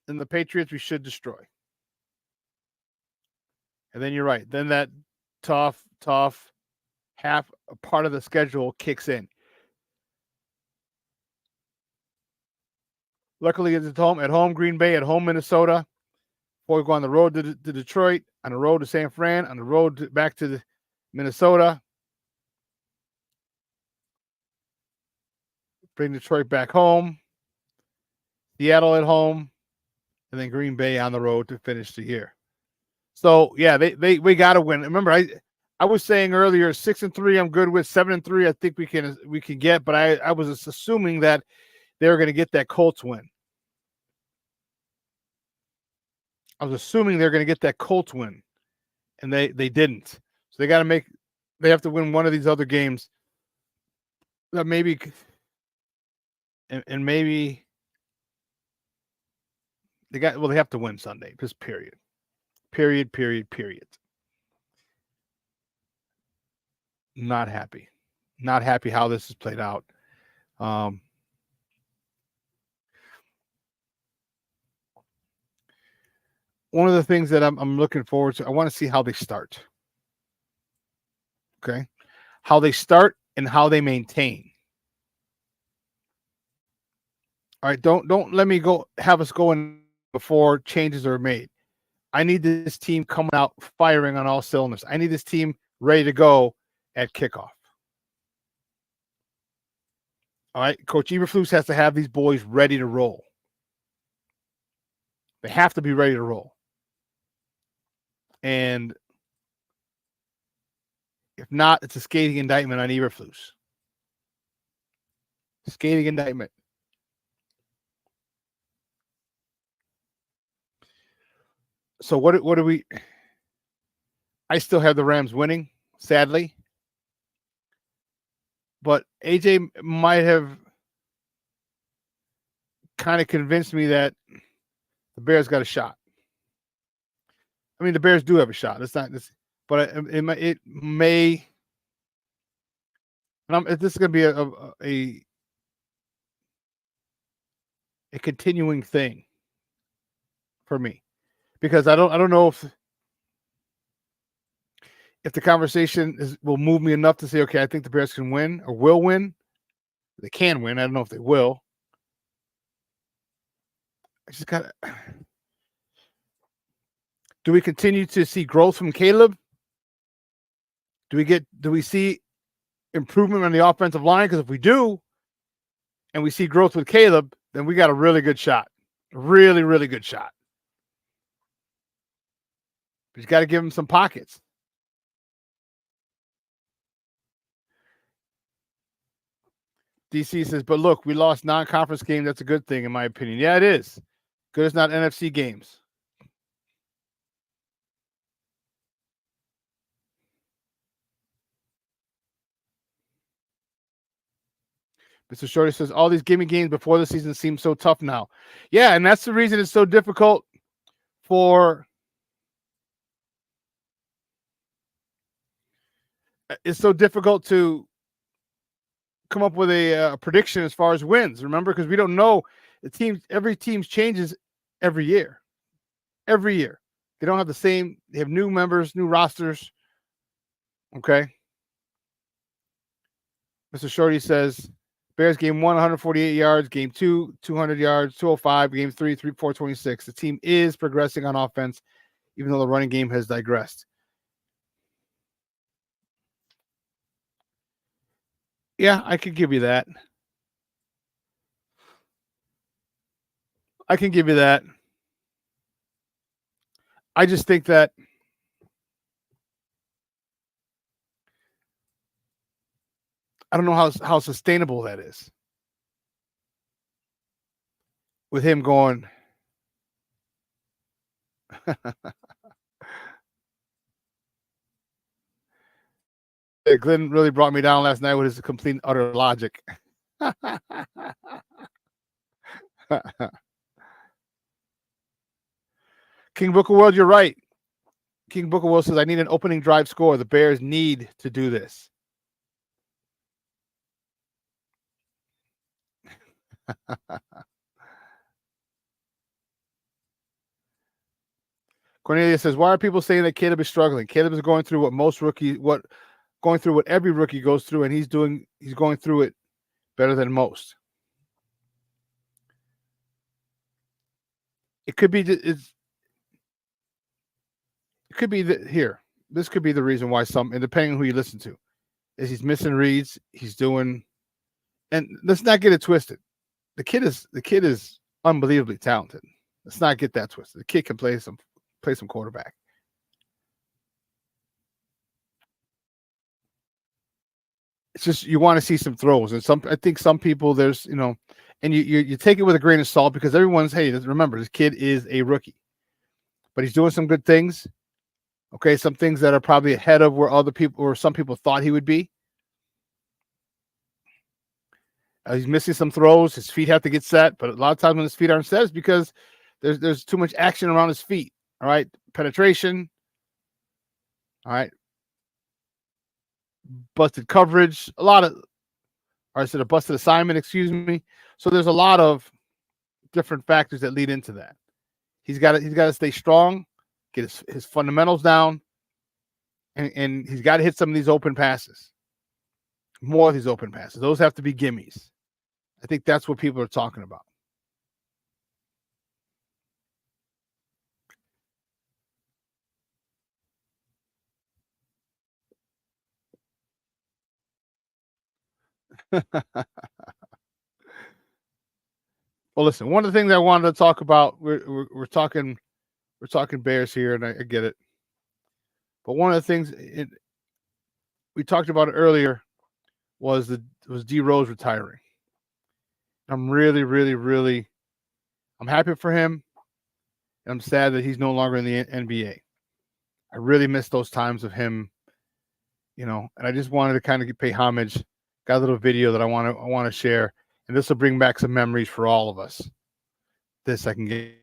And the Patriots we should destroy. And then you're right. Then that tough half part of the schedule kicks in. Luckily, it's at home, Green Bay, at home, Minnesota. Before we go on the road to Detroit, on the road to San Fran, on the road back to Minnesota. Bring Detroit back home. Seattle at home. And then Green Bay on the road to finish the year. So, yeah, we got to win. Remember, I was saying earlier, 6-3 I'm good with. 7-3 I think we can get, but I was assuming that they were going to get that Colts win. I was assuming they're going to get that Colts win, and they didn't. So they have to win one of these other games that maybe and maybe they have to win Sunday. Just period. Not happy how this has played out. One of the things that I'm looking forward to, I want to see how they start. Okay. How they start and how they maintain. All right. Don't let me have us going before changes are made. I need this team coming out firing on all cylinders. I need this team ready to go at kickoff. All right. Coach Eberflus has to have these boys ready to roll. They have to be ready to roll. And if not, it's a scathing indictment on Eberflus. Scathing indictment. So what do we? I still have the Rams winning, sadly. But AJ might have kind of convinced me that the Bears got a shot. I mean, the Bears do have a shot. It's not this, but it may. And this is going to be a continuing thing for me, because I don't know if the conversation will move me enough to say, okay, I think the Bears can win or will win. They can win. I don't know if they will. I just got to. Do we continue to see growth from Caleb? Do we see improvement on the offensive line? Because if we do, and we see growth with Caleb, then we got a really good shot. A really, really good shot. But you got to give him some pockets. DC says, but look, we lost non-conference game. That's a good thing, in my opinion. Yeah, it is. Good as not NFC games. Mr. Shorty says, all these gimme games before the season seem so tough now. Yeah, and that's the reason it's so difficult for to come up with a prediction as far as wins. Remember, because we don't know every team changes every year. Every year. They don't have the same, they have new members, new rosters. Okay. Mr. Shorty says, Bears game 1, 148 yards. Game 2, 200 yards, 205. Game 3, 426. The team is progressing on offense, even though the running game has digressed. Yeah, I could give you that. I can give you that. I just think that I don't know how sustainable that is. With him going. Glenn really brought me down last night with his complete and utter logic. King Booker World, you're right. King Booker World says, I need an opening drive score. The Bears need to do this. Cornelia says, why are people saying that Caleb is struggling? Caleb is going through what every rookie goes through, and he's going through it better than most. It could be this could be the reason why and depending on who you listen to, is he's missing reads, he's doing, and let's not get it twisted. The kid is unbelievably talented. Let's not get that twisted. The kid can play some quarterback. It's just you want to see some throws, and I think some people there's and you take it with a grain of salt because everyone's remember this kid is a rookie, but he's doing some good things. Okay, some things that are probably ahead of where other people or some people thought he would be. He's missing some throws. His feet have to get set, but a lot of times when his feet aren't set, it's because there's too much action around his feet. All right, penetration. All right, busted coverage. A busted assignment. Excuse me. So there's a lot of different factors that lead into that. He's got to stay strong, get his fundamentals down, and he's got to hit some of these open passes. More of these open passes. Those have to be gimmies. I think that's what people are talking about. Well, listen, one of the things I wanted to talk about, we're talking Bears here, and I get it. But one of the things we talked about it earlier was D Rose retiring. I'm really, really, really, I'm happy for him. And I'm sad that he's no longer in the NBA. I really miss those times of him, and I just wanted to kind of pay homage. Got a little video that I want to share, and this will bring back some memories for all of us. This I can get.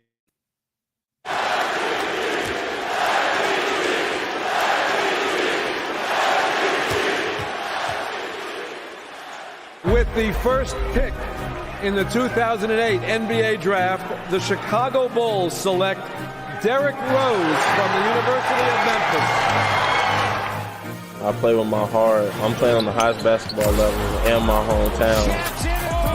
With the first pick in the 2008 NBA draft, the Chicago Bulls select Derrick Rose from the University of Memphis. I play with my heart. I'm playing on the highest basketball level in my hometown.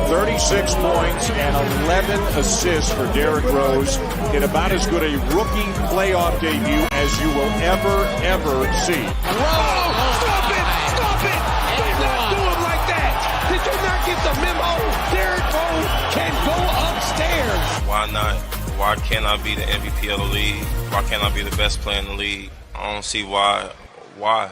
36 points and 11 assists for Derrick Rose in about as good a rookie playoff debut as you will ever see. Stop it! Stop it! Do not do him like that! Did you not get the memo? Derrick Rose can go upstairs! Why not? Why can't I be the MVP of the league? Why can't I be the best player in the league? I don't see why. Why?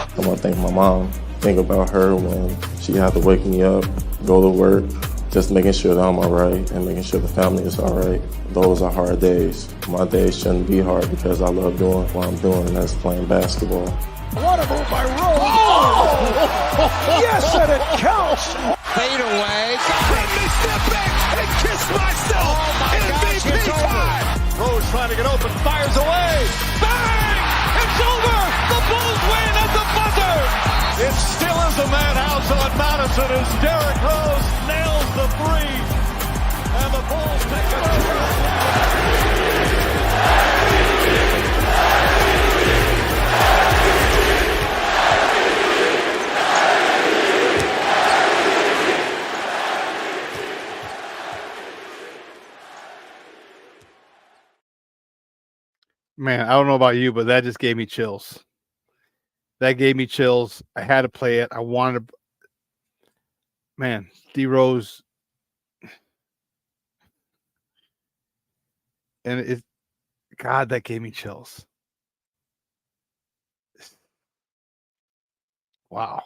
I want to thank my mom. Think about her when she had to wake me up, go to work, just making sure that I'm all right and making sure the family is all right. Those are hard days. My days shouldn't be hard because I love doing what I'm doing, and that's playing basketball. What a move by Rose! Oh! Yes, and it counts! Fade away. Let me step back and kiss myself. Oh my MVP time! Rose trying to get open, fires away. Bang! It's over! The Bulls win at the buzzer! It still is a madhouse on Madison as Derrick Rose nails the three. And the Bulls take a Man, I don't know about you, but that just gave me chills. That gave me chills. I had to play it. I wanted to. Man, D Rose. And it, God, that gave me chills. Wow.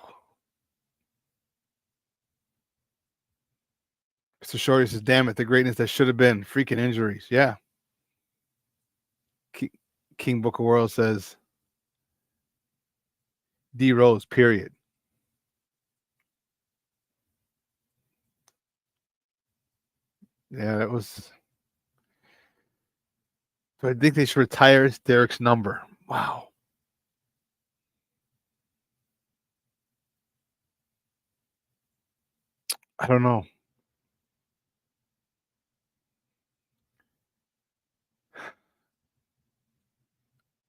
Mr. Shorty says, damn it, the greatness that should have been. Freaking injuries. Yeah. King Book of World says, D Rose, period. Yeah, that was. So I think they should retire Derek's number. Wow. I don't know.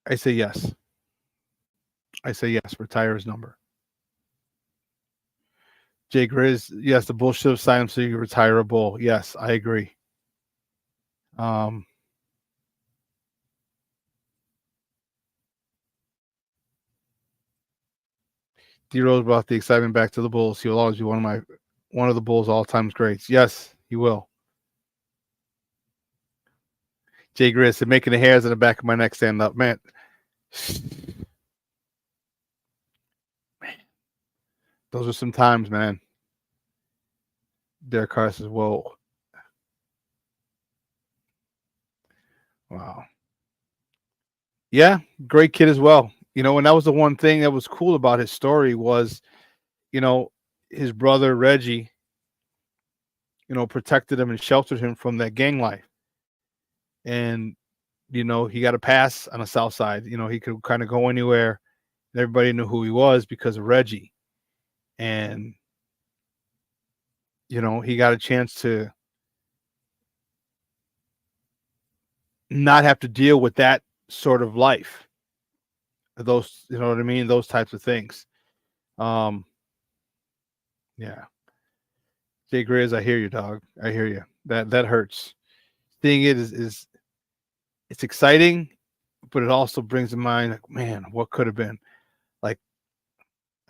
I say yes. I say yes. Retire his number. Jay Grizz, yes, the Bulls should have signed him so you can retire a Bull. Yes, I agree. D Rose brought the excitement back to the Bulls. He will always be one of the Bulls' all-time greats. Yes, he will. Jay Grizz said, making the hairs on the back of my neck stand up. Man. Those are some times, man. Derek Carr says, whoa. Wow. Yeah, great kid as well. You know, and that was the one thing that was cool about his story was, you know, his brother Reggie, you know, protected him and sheltered him from that gang life. And, you know, he got a pass on the South Side. You know, he could kind of go anywhere. And everybody knew who he was because of Reggie. And, you know, he got a chance to not have to deal with that sort of life. Those, you know what I mean? Those types of things. Yeah. Jay Grizz, I hear you, dog. I hear you. That hurts. Seeing it is it's exciting, but it also brings to mind, like, man, what could have been? Like,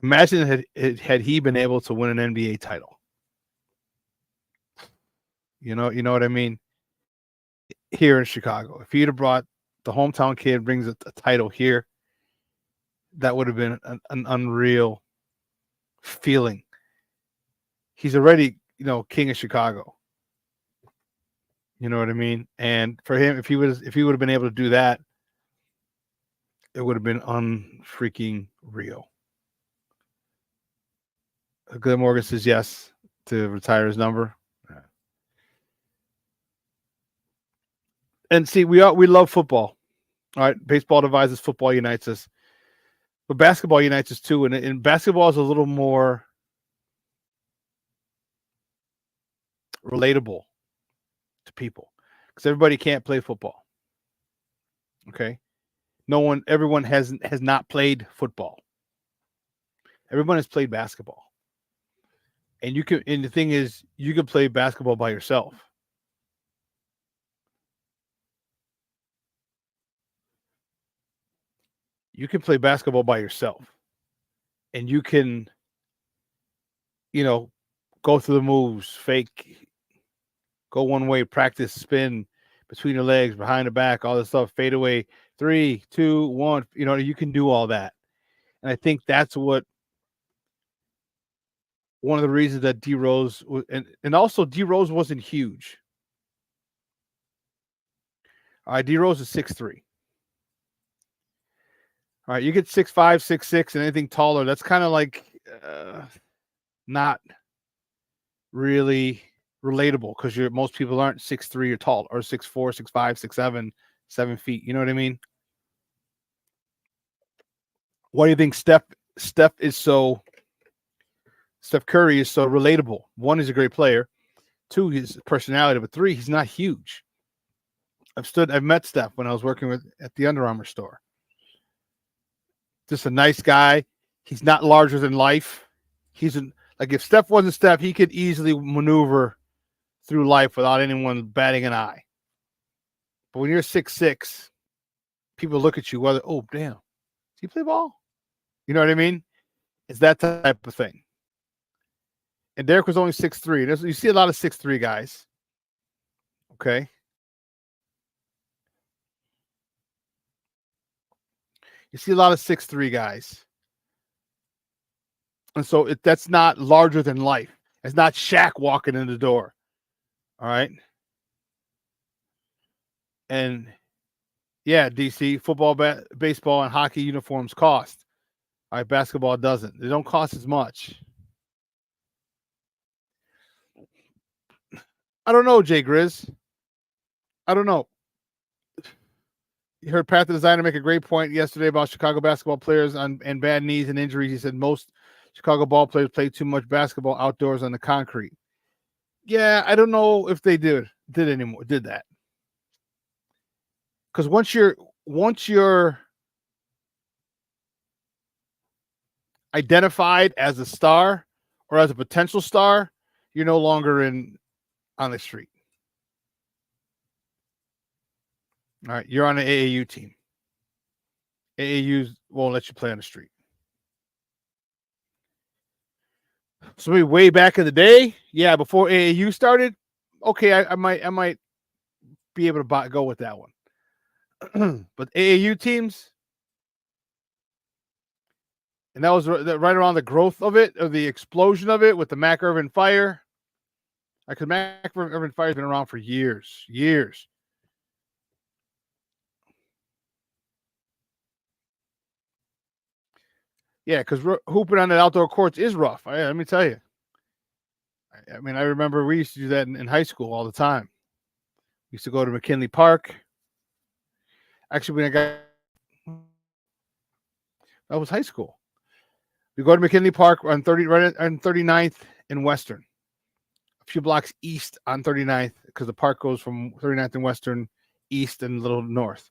imagine had he been able to win an NBA title. You know what I mean? Here in Chicago, if he'd have brought the hometown kid, brings a title here, that would have been an unreal feeling. He's already, you know, king of Chicago. You know what I mean? And for him, if he would have been able to do that, it would have been unfreaking real. Glenn Morgan says yes to retire his number. And see, we love football. All right, baseball divides us, football unites us, but basketball unites us too. And basketball is a little more relatable to people because everybody can't play football. Okay, everyone has not played football. Everyone has played basketball, and the thing is, you can play basketball by yourself. You can play basketball by yourself, and you can, you know, go through the moves, fake, go one way, practice, spin between your legs, behind the back, all this stuff, fade away, 3, 2, 1. You know, you can do all that. And I think that's what one of the reasons that D Rose and also D Rose wasn't huge. All right, D Rose is 6'3". All right, you get 6'5", 6'6", and anything taller, that's kind of like not really relatable because most people aren't 6'3" or tall, or 6'4", 6'5", 6'7", 7 feet. You know what I mean? Why do you think Steph Curry is so relatable? 1, he's a great player. 2, his personality. But 3, he's not huge. I've met Steph when I was working at the Under Armour store. Just a nice guy. He's not larger than life. Like if Steph wasn't Steph, he could easily maneuver through life without anyone batting an eye. But when you're 6'6", people look at you whether, oh damn, does he play ball? You know what I mean? It's that type of thing. And Derek was only 6'3". You see a lot of 6'3" guys. Okay. You see a lot of 6'3" guys. And so that's not larger than life. It's not Shaq walking in the door. All right. And yeah, DC, football, baseball, and hockey uniforms cost. All right, basketball doesn't. They don't cost as much. I don't know, Jay Grizz. I don't know. You heard Pat the Designer make a great point yesterday about Chicago basketball players and bad knees and injuries. He said most Chicago ball players play too much basketball outdoors on the concrete. Yeah, I don't know if they did that. Because once you're identified as a star or as a potential star, you're no longer on the street. All right, you're on an AAU team. AAU won't let you play on the street. So maybe way back in the day, yeah, before AAU started, okay, I might be able to go with that one. But AAU teams, and that was right around the growth of it, or the explosion of it with the Mac Irvin fire. Because Mac Irvin fire has been around for years. Yeah, because hooping on the outdoor courts is rough. Let me tell you. I mean, I remember we used to do that in high school all the time. We used to go to McKinley Park. Actually, that was high school. We go to McKinley Park on 39th and Western. A few blocks east on 39th, because the park goes from 39th and Western east and a little north.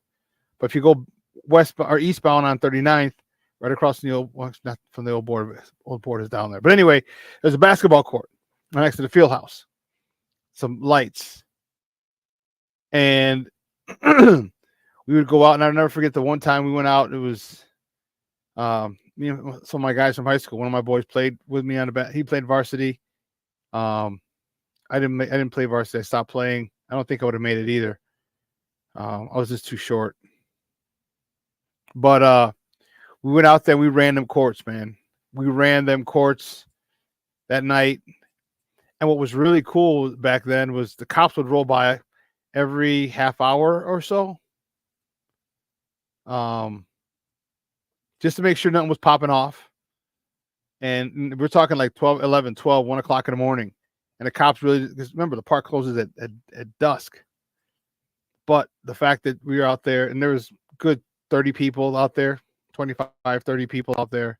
But if you go west or eastbound on 39th, right across from the old, well, not from the old board is down there. But anyway, there's a basketball court right next to the field house. Some lights. And we would go out, and I'll never forget the one time we went out. It was some of my guys from high school. One of my boys played with me on the bat. He played varsity. I didn't play varsity. I stopped playing. I don't think I would have made it either. I was just too short. But we went out there. We ran them courts, man. We ran them courts that night. And what was really cool back then was the cops would roll by every half hour or so. Just to make sure nothing was popping off. And we're talking like 12, 11, 12, 1 o'clock in the morning. And the cops really, because remember, the park closes at dusk. But the fact that we were out there, and there was good 30 people out there, 25, 30 people out there.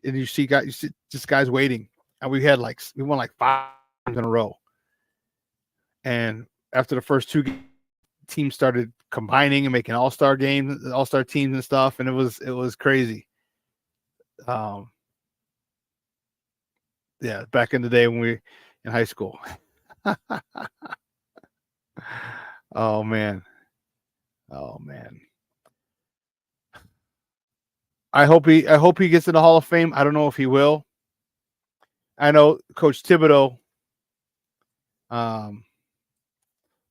And you see just guys waiting. And we won like 5 in a row. And after the first 2 teams started combining and making all-star games, all-star teams and stuff, and it was crazy. Yeah, back in the day when we in high school. Oh man. I hope he gets in the Hall of Fame. I don't know if he will. I know Coach Thibodeau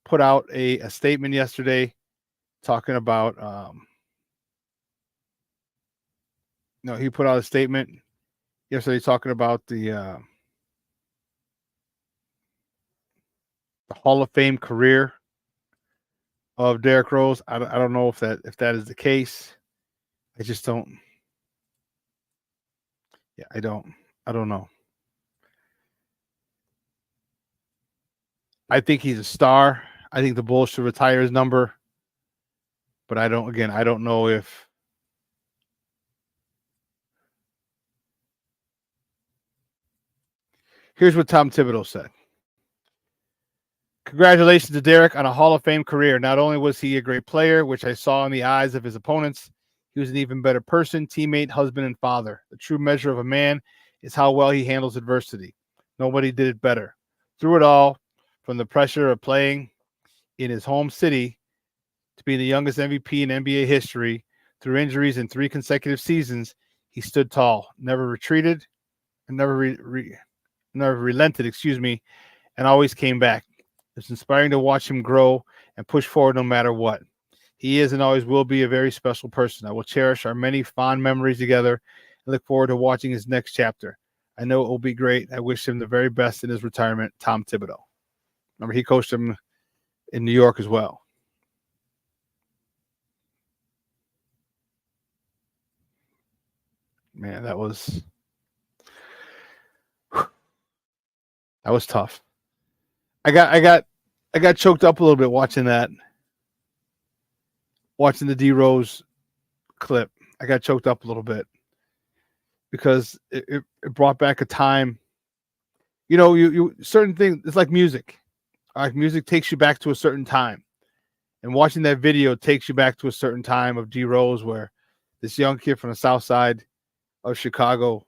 put out a statement yesterday talking about he put out a statement yesterday talking about the Hall of Fame career of Derrick Rose. I don't know if that is the case. I just don't. Yeah, I don't know. I think he's a star. I think the Bulls should retire his number. But I don't know if here's what Tom Thibodeau said. Congratulations to Derrick on a Hall of Fame career. Not only was he a great player, which I saw in the eyes of his opponents, he was an even better person, teammate, husband, and father. The true measure of a man is how well he handles adversity. Nobody did it better. Through it all, from the pressure of playing in his home city To be the youngest MVP in NBA history through injuries in 3 consecutive seasons, he stood tall, never retreated, and never relented, and always came back. It's inspiring to watch him grow and push forward no matter what. He is and always will be a very special person. I will cherish our many fond memories together and look forward to watching his next chapter. I know it will be great. I wish him the very best in his retirement, Tom Thibodeau. Remember, he coached him in New York as well. Man, that was tough. I got choked up a little bit watching that. Watching the D Rose clip. I got choked up a little bit because it brought back a time. You certain things, it's like music. Music takes you back to a certain time. And watching that video takes you back to a certain time of D Rose where this young kid from the south side of Chicago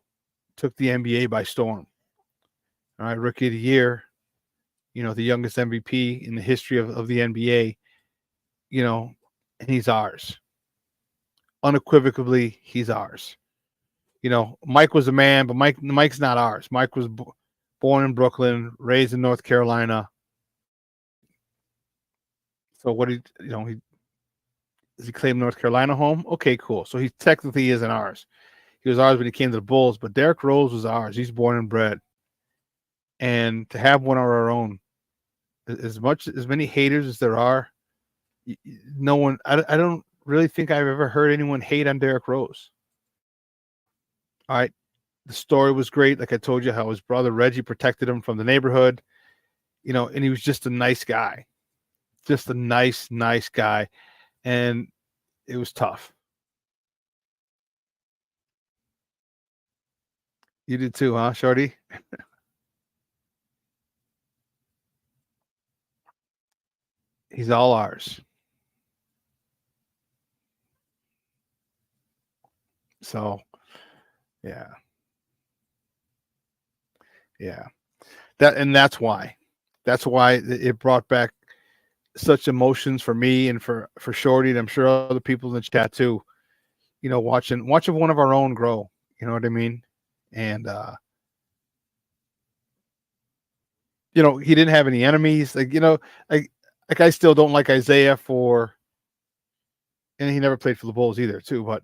took the NBA by storm. All right, Rookie of the Year, the youngest MVP in the history of the NBA, and he's ours. Unequivocally, he's ours. Mike was a man, but Mike's not ours. Mike was born in Brooklyn, raised in North Carolina. So what does he claim North Carolina home? Okay, cool. So he technically isn't ours. He was ours when he came to the Bulls, but Derrick Rose was ours. He's born and bred. And to have one of our own, as many haters as there are, no one, I don't really think I've ever heard anyone hate on Derrick Rose. All right. The story was great. Like I told you, how his brother Reggie protected him from the neighborhood, and he was just a nice guy. Just a nice guy. And it was tough. You did too, huh, Shorty? He's all ours. So, yeah. That's why it brought back such emotions for me and for Shorty, and I'm sure other people in the chat too. Watching one of our own grow. You know what I mean? And he didn't have any enemies. Like I still don't like Isaiah and he never played for the Bulls either, too. But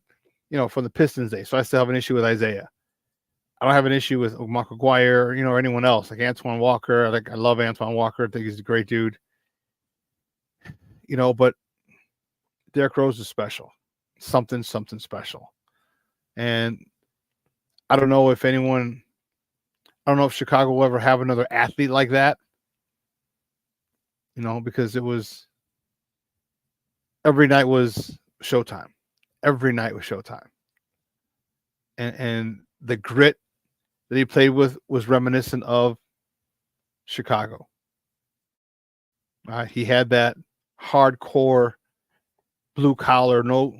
from the Pistons days, so I still have an issue with Isaiah. I don't have an issue with Mark Aguirre, or anyone else, like Antoine Walker. I love Antoine Walker. I think he's a great dude. But Derrick Rose is special. Something special. And I don't know if Chicago will ever have another athlete like that. Because it was every night was showtime. Every night was showtime. And the grit that he played with was reminiscent of Chicago. He had that hardcore, blue collar, no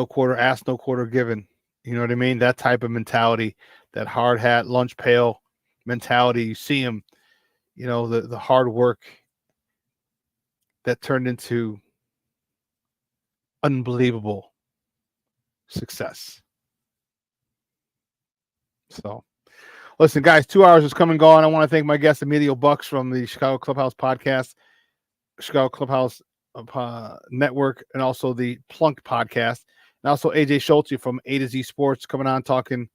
quarter asked, no quarter given. You know what I mean? That type of mentality, that hard hat, lunch pail mentality. You see him, the hard work that turned into unbelievable success. So, listen, guys, 2 hours is come and gone. I want to thank my guest, Emilio Bucks from the Chicago Clubhouse podcast, Chicago Clubhouse Network, and also the Plunk podcast, and also AJ Schulte from A to Z Sports coming on talking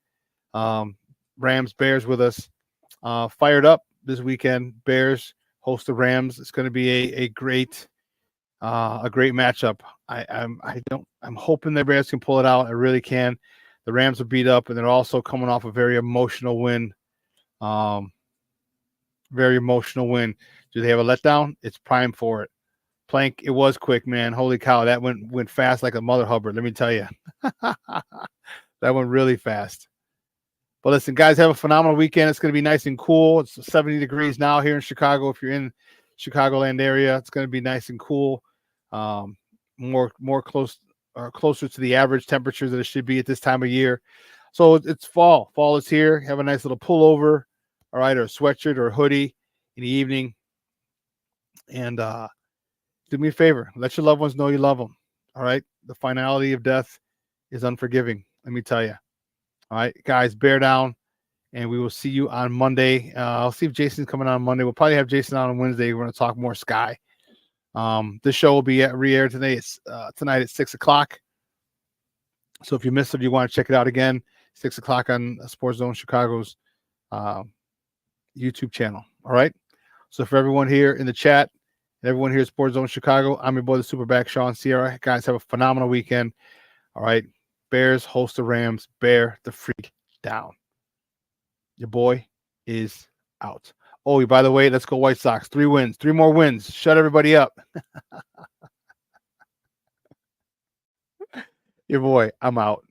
Rams Bears with us. Fired up this weekend. Bears host the Rams. It's going to be a great matchup. I'm hoping the Bears can pull it out. I really can. The Rams are beat up, and they're also coming off a very emotional win. Very emotional win. Do they have a letdown? It's prime for it. Plank, it was quick, man. Holy cow, that went fast like a Mother Hubbard. Let me tell you, that went really fast. But listen, guys, have a phenomenal weekend. It's going to be nice and cool. It's 70 degrees now here in Chicago. If you're in Chicagoland area, it's going to be nice and cool. More closer to the average temperature that it should be at this time of year. So it's fall. Fall is here. Have a nice little pullover, all right, or a sweatshirt or a hoodie in the evening. And do me a favor. Let your loved ones know you love them. All right. The finality of death is unforgiving. Let me tell you. All right, guys, bear down. And we will see you on Monday. I'll see if Jason's coming on Monday. We'll probably have Jason on Wednesday. We're going to talk more Sky. This show will be re-aired today. It's tonight at 6 o'clock. So if you missed it, you want to check it out again, 6 o'clock on Sports Zone Chicago's YouTube channel. All right. So for everyone here in the chat, and everyone here at Sports Zone Chicago, I'm your boy, the SuperBack, Shawn Sierra. Guys, have a phenomenal weekend. All right. Bears host the Rams. Bear the freak down. Your boy is out. Oh, by the way, let's go White Sox. 3 wins. 3 more wins. Shut everybody up. Your boy, I'm out.